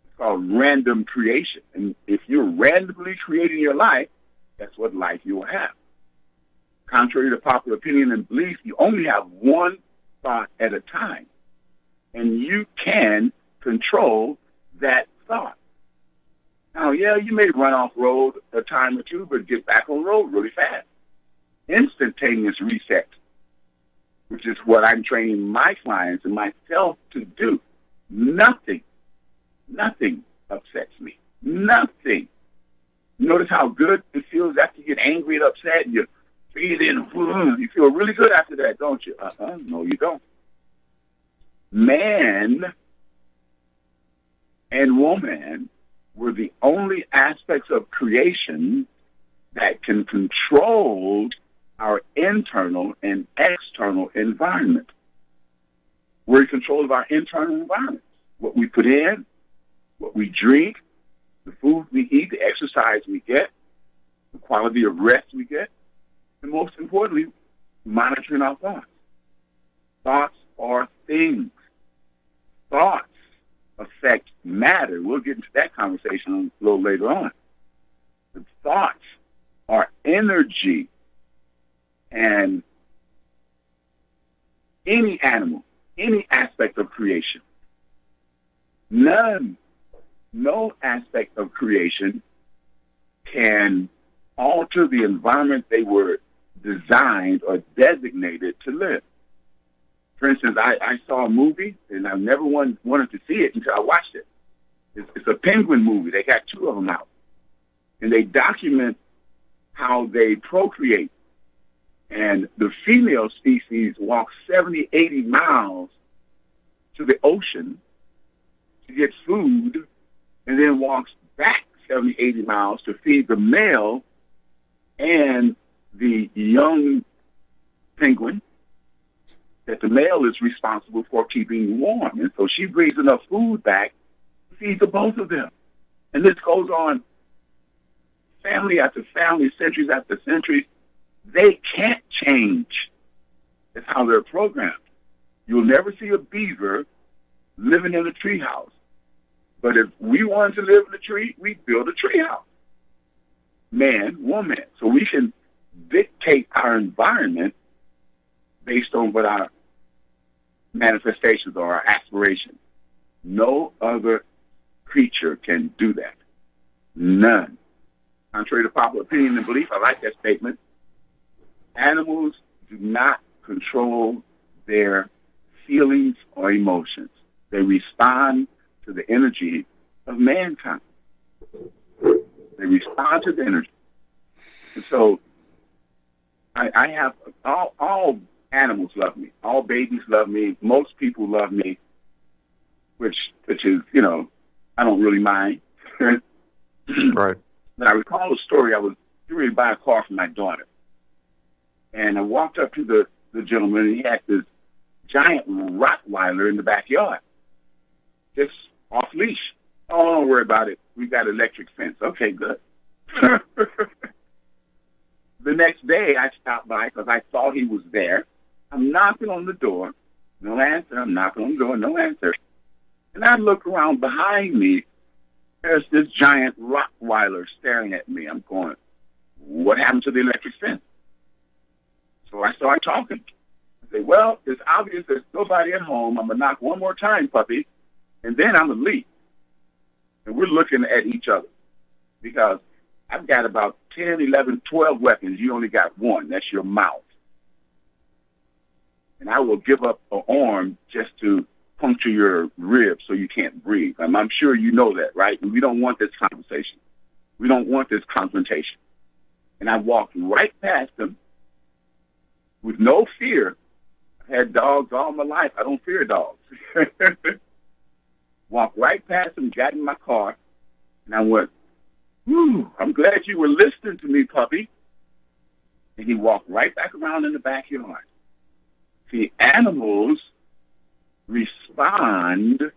It's called random creation. And if you're randomly creating your life, that's what life you will have. Contrary to popular opinion and belief, you only have one thought at a time. And you can control that thought. Now, yeah, you may run off road a time or two, but get back on road really fast. Instantaneous reset, which is what I'm training my clients and myself to do. Nothing upsets me. Nothing. Notice how good it feels after you get angry and upset, and you breathe in, you feel really good after that, don't you? No, you don't. Man and woman were the only aspects of creation that can control our internal and external environment. We're in control of our internal environment. What we put in, what we drink, the food we eat, the exercise we get, the quality of rest we get, and most importantly, monitoring our thoughts. Thoughts are things. Thoughts affect matter. We'll get into that conversation a little later on. But thoughts are energy. And any animal, any aspect of creation, none no aspect of creation can alter the environment they were designed or designated to live. For instance, I saw a movie, and I never wanted to see it until I watched it. It's a penguin movie. They got 2 of them out. And they document how they procreate. And the female species walks 70, 80 miles to the ocean to get food, and then walks back 70, 80 miles to feed the male and the young penguin that the male is responsible for keeping warm. And so she brings enough food back to feed the both of them. And this goes on family after family, centuries after centuries. They can't change. That's how they're programmed. You'll never see a beaver living in a treehouse. But if we wanted to live in a tree, we build a treehouse. Man, woman. So we can dictate our environment based on what our manifestations or our aspirations. No other creature can do that. None. Contrary to popular opinion and belief, I like that statement. Animals do not control their feelings or emotions. They respond to the energy of mankind. They respond to the energy. And so I have all animals love me. All babies love me. Most people love me, which is, I don't really mind. Right. But I recall a story. I was getting ready to buy a car for my daughter. And I walked up to the gentleman, and he had this giant Rottweiler in the backyard, just off leash. Oh, don't worry about it. We got electric fence. Okay, good. The next day, I stopped by because I thought he was there. I'm knocking on the door. No answer. I'm knocking on the door. No answer. And I look around behind me. There's this giant Rottweiler staring at me. I'm going, what happened to the electric fence? So I started talking. I say, well, it's obvious there's nobody at home. I'm going to knock one more time, puppy, and then I'm going to leave. And we're looking at each other because I've got about 10, 11, 12 weapons. You only got one. That's your mouth. And I will give up an arm just to puncture your ribs so you can't breathe. I'm sure you know that, right? And we don't want this conversation. We don't want this confrontation. And I walked right past him with no fear. I've had dogs all my life. I don't fear dogs. Walked right past him, got in my car, and I went, whew, I'm glad you were listening to me, puppy. And he walked right back around in the backyard. See, animals respond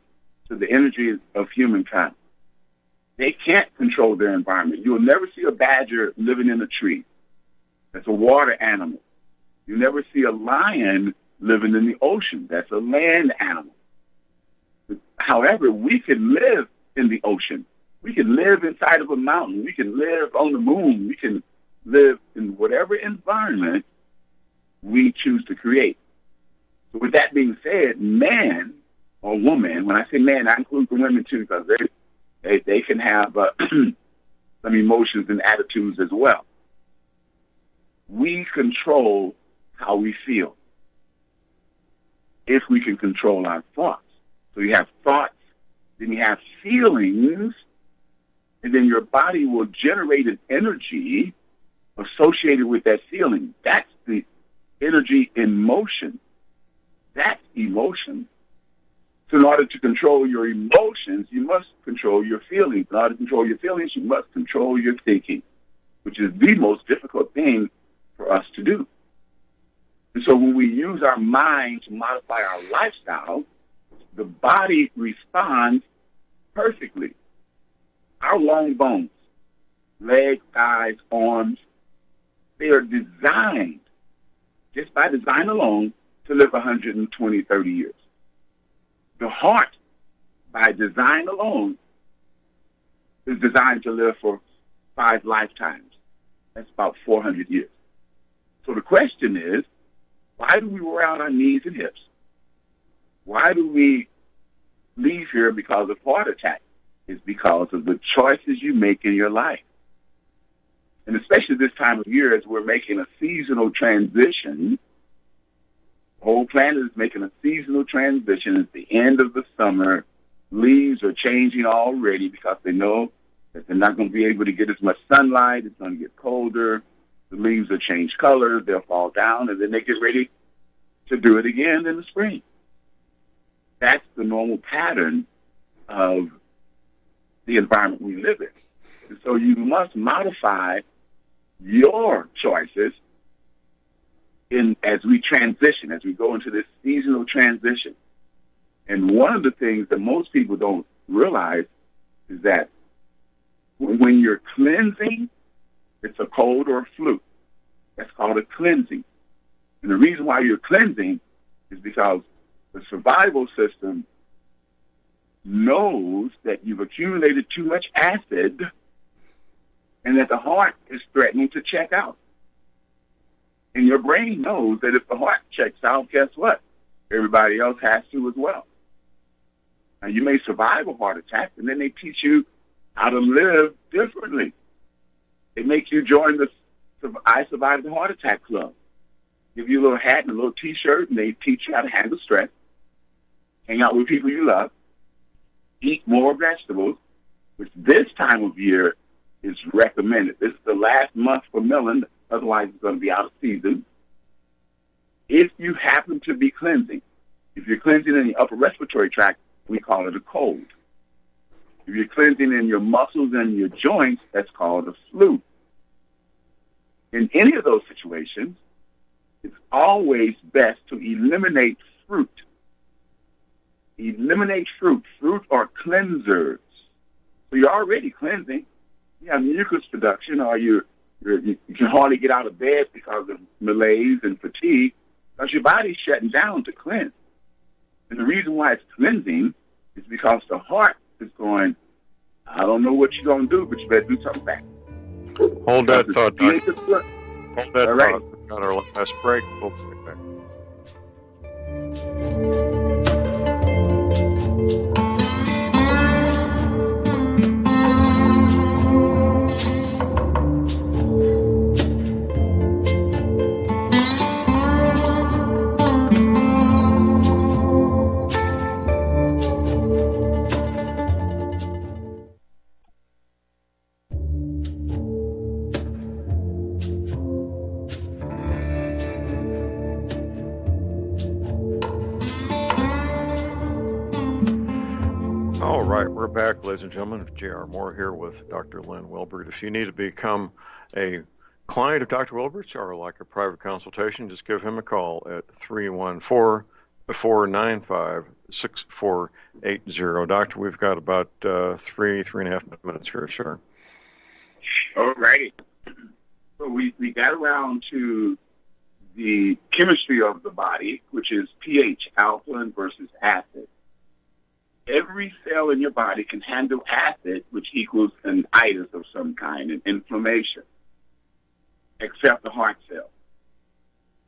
to the energy of humankind. They can't control their environment. You'll never see a badger living in a tree. That's a water animal. You never see a lion living in the ocean. That's a land animal. However, we can live in the ocean. We can live inside of a mountain. We can live on the moon. We can live in whatever environment we choose to create. So with that being said, man or woman, when I say man, I include the women too, because they can have some emotions and attitudes as well. We control how we feel if we can control our thoughts. So you have thoughts, then you have feelings, and then your body will generate an energy associated with that feeling. That's the energy in motion. That's emotion. So in order to control your emotions, you must control your feelings. In order to control your feelings, you must control your thinking, which is the most difficult thing for us to do. And so when we use our mind to modify our lifestyle, the body responds perfectly. Our long bones, legs, thighs, arms, they are designed, just by design alone, to live 120, 30 years. The heart, by design alone, is designed to live for 5 lifetimes. That's about 400 years. So the question is, why do we wear out our knees and hips? Why do we leave here because of heart attack? is because of the choices you make in your life. And especially this time of year as we're making a seasonal transition, the whole planet is making a seasonal transition. At the end of the summer, leaves are changing already because they know that they're not going to be able to get as much sunlight. It's going to get colder. The leaves will change colors. They'll fall down, and then they get ready to do it again in the spring. That's the normal pattern of the environment we live in. And so you must modify your choices as we transition, as we go into this seasonal transition. And one of the things that most people don't realize is that when you're cleansing, it's a cold or a flu. That's called a cleansing. And the reason why you're cleansing is because the survival system knows that you've accumulated too much acid and that the heart is threatening to check out. And your brain knows that if the heart checks out, guess what? Everybody else has to as well. Now, you may survive a heart attack, and then they teach you how to live differently. They make you join the I Survived the Heart Attack Club. Give you a little hat and a little T-shirt, and they teach you how to handle stress, hang out with people you love, eat more vegetables, which this time of year is recommended. This is the last month for melon, otherwise it's going to be out of season. If you happen to be cleansing, if you're cleansing in the upper respiratory tract, we call it a cold. If you're cleansing in your muscles and your joints, that's called a flu. In any of those situations, it's always best to eliminate fruit. Eliminate fruit. Fruit are cleansers. So you're already cleansing. You have mucus production, or you can hardly get out of bed because of malaise and fatigue, because your body's shutting down to cleanse. And the reason why it's cleansing is because the heart is going, I don't know what you're going to do, but you better do something back. Hold that thought, Doc. Hold that All right. thought. We've got our last break. We'll be right back. All right, we're back, ladies and gentlemen. J.R. Moore here with Dr. Lynn Wilbert. If you need to become a client of Dr. Wilbert's or like a private consultation, just give him a call at 314-495-6480. Doctor, we've got about 3.5 minutes here, sir. All righty. So we got around to the chemistry of the body, which is pH, alkaline versus acid. Every cell in your body can handle acid, which equals an itis of some kind, an inflammation, except the heart cell.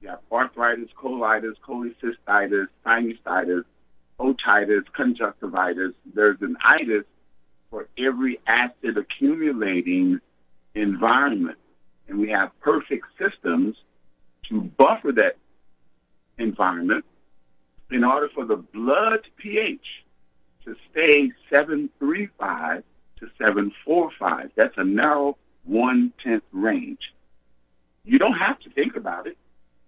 You have arthritis, colitis, cholecystitis, sinusitis, otitis, conjunctivitis. There's an itis for every acid accumulating environment. And we have perfect systems to buffer that environment in order for the blood pH to stay 735 to 745. That's a narrow 1/10 range. You don't have to think about it.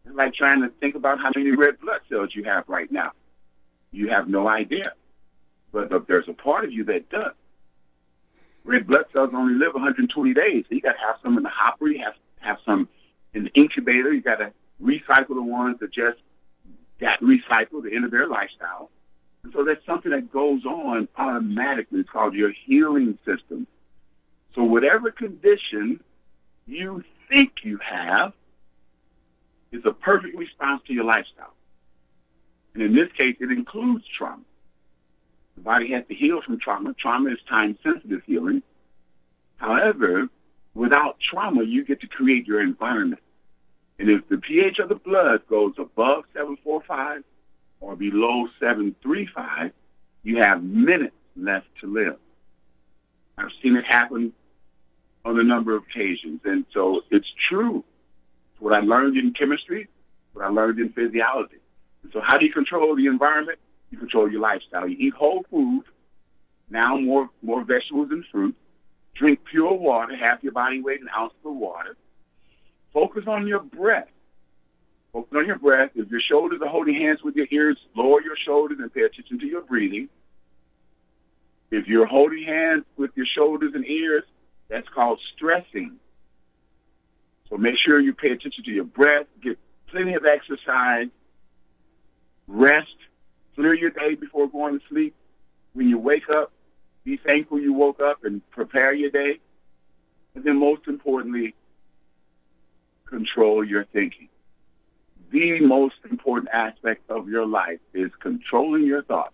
It's like trying to think about how many red blood cells you have right now. You have no idea. But there's a part of you that does. Red blood cells only live 120 days. So you got to have some in the hopper. You have some in the incubator. You got to recycle the ones that just got recycled to end of their lifestyle. And so that's something that goes on automatically. It's called your healing system. So whatever condition you think you have is a perfect response to your lifestyle. And in this case, it includes trauma. The body has to heal from trauma. Trauma is time-sensitive healing. However, without trauma, you get to create your environment. And if the pH of the blood goes above 745 or below 735, you have minutes left to live. I've seen it happen on a number of occasions. And so it's true. It's what I learned in chemistry, what I learned in physiology. And so how do you control the environment? You control your lifestyle. You eat whole food, now more vegetables and fruit. Drink pure water, half your body weight in ounces of water. Focus on your breath. Focus on your breath. If your shoulders are holding hands with your ears, lower your shoulders and pay attention to your breathing. If you're holding hands with your shoulders and ears, that's called stressing. So make sure you pay attention to your breath, get plenty of exercise, rest, clear your day before going to sleep. When you wake up, be thankful you woke up and prepare your day. And then most importantly, control your thinking. The most important aspect of your life is controlling your thoughts.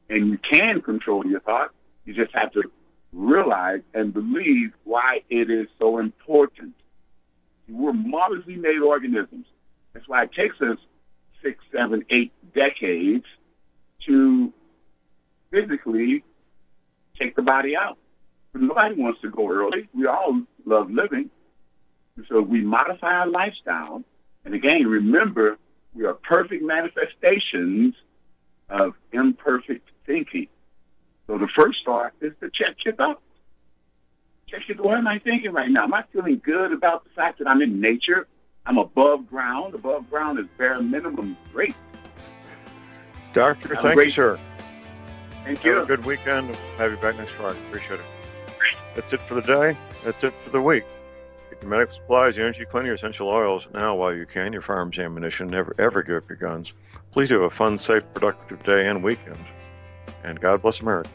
And you can control your thoughts. You just have to realize and believe why it is so important. We're marvelously made organisms. That's why it takes us 6, 7, 8 decades to physically take the body out. But nobody wants to go early. We all love living. And so we modify our lifestyle. And again, remember, we are perfect manifestations of imperfect thinking. So the first start is to check your thoughts. Check your, what am I thinking right now? Am I feeling good about the fact that I'm in nature? I'm above ground. Above ground is bare minimum. Great. Doctor, thank you, sir. Thank you. Have a good weekend. Have you back next Friday. Appreciate it. That's it for the day. That's it for the week. Get your medical supplies, your energy, clean your essential oils now while you can. Your firearms ammunition. Never, ever give up your guns. Please do have a fun, safe, productive day and weekend. And God bless America.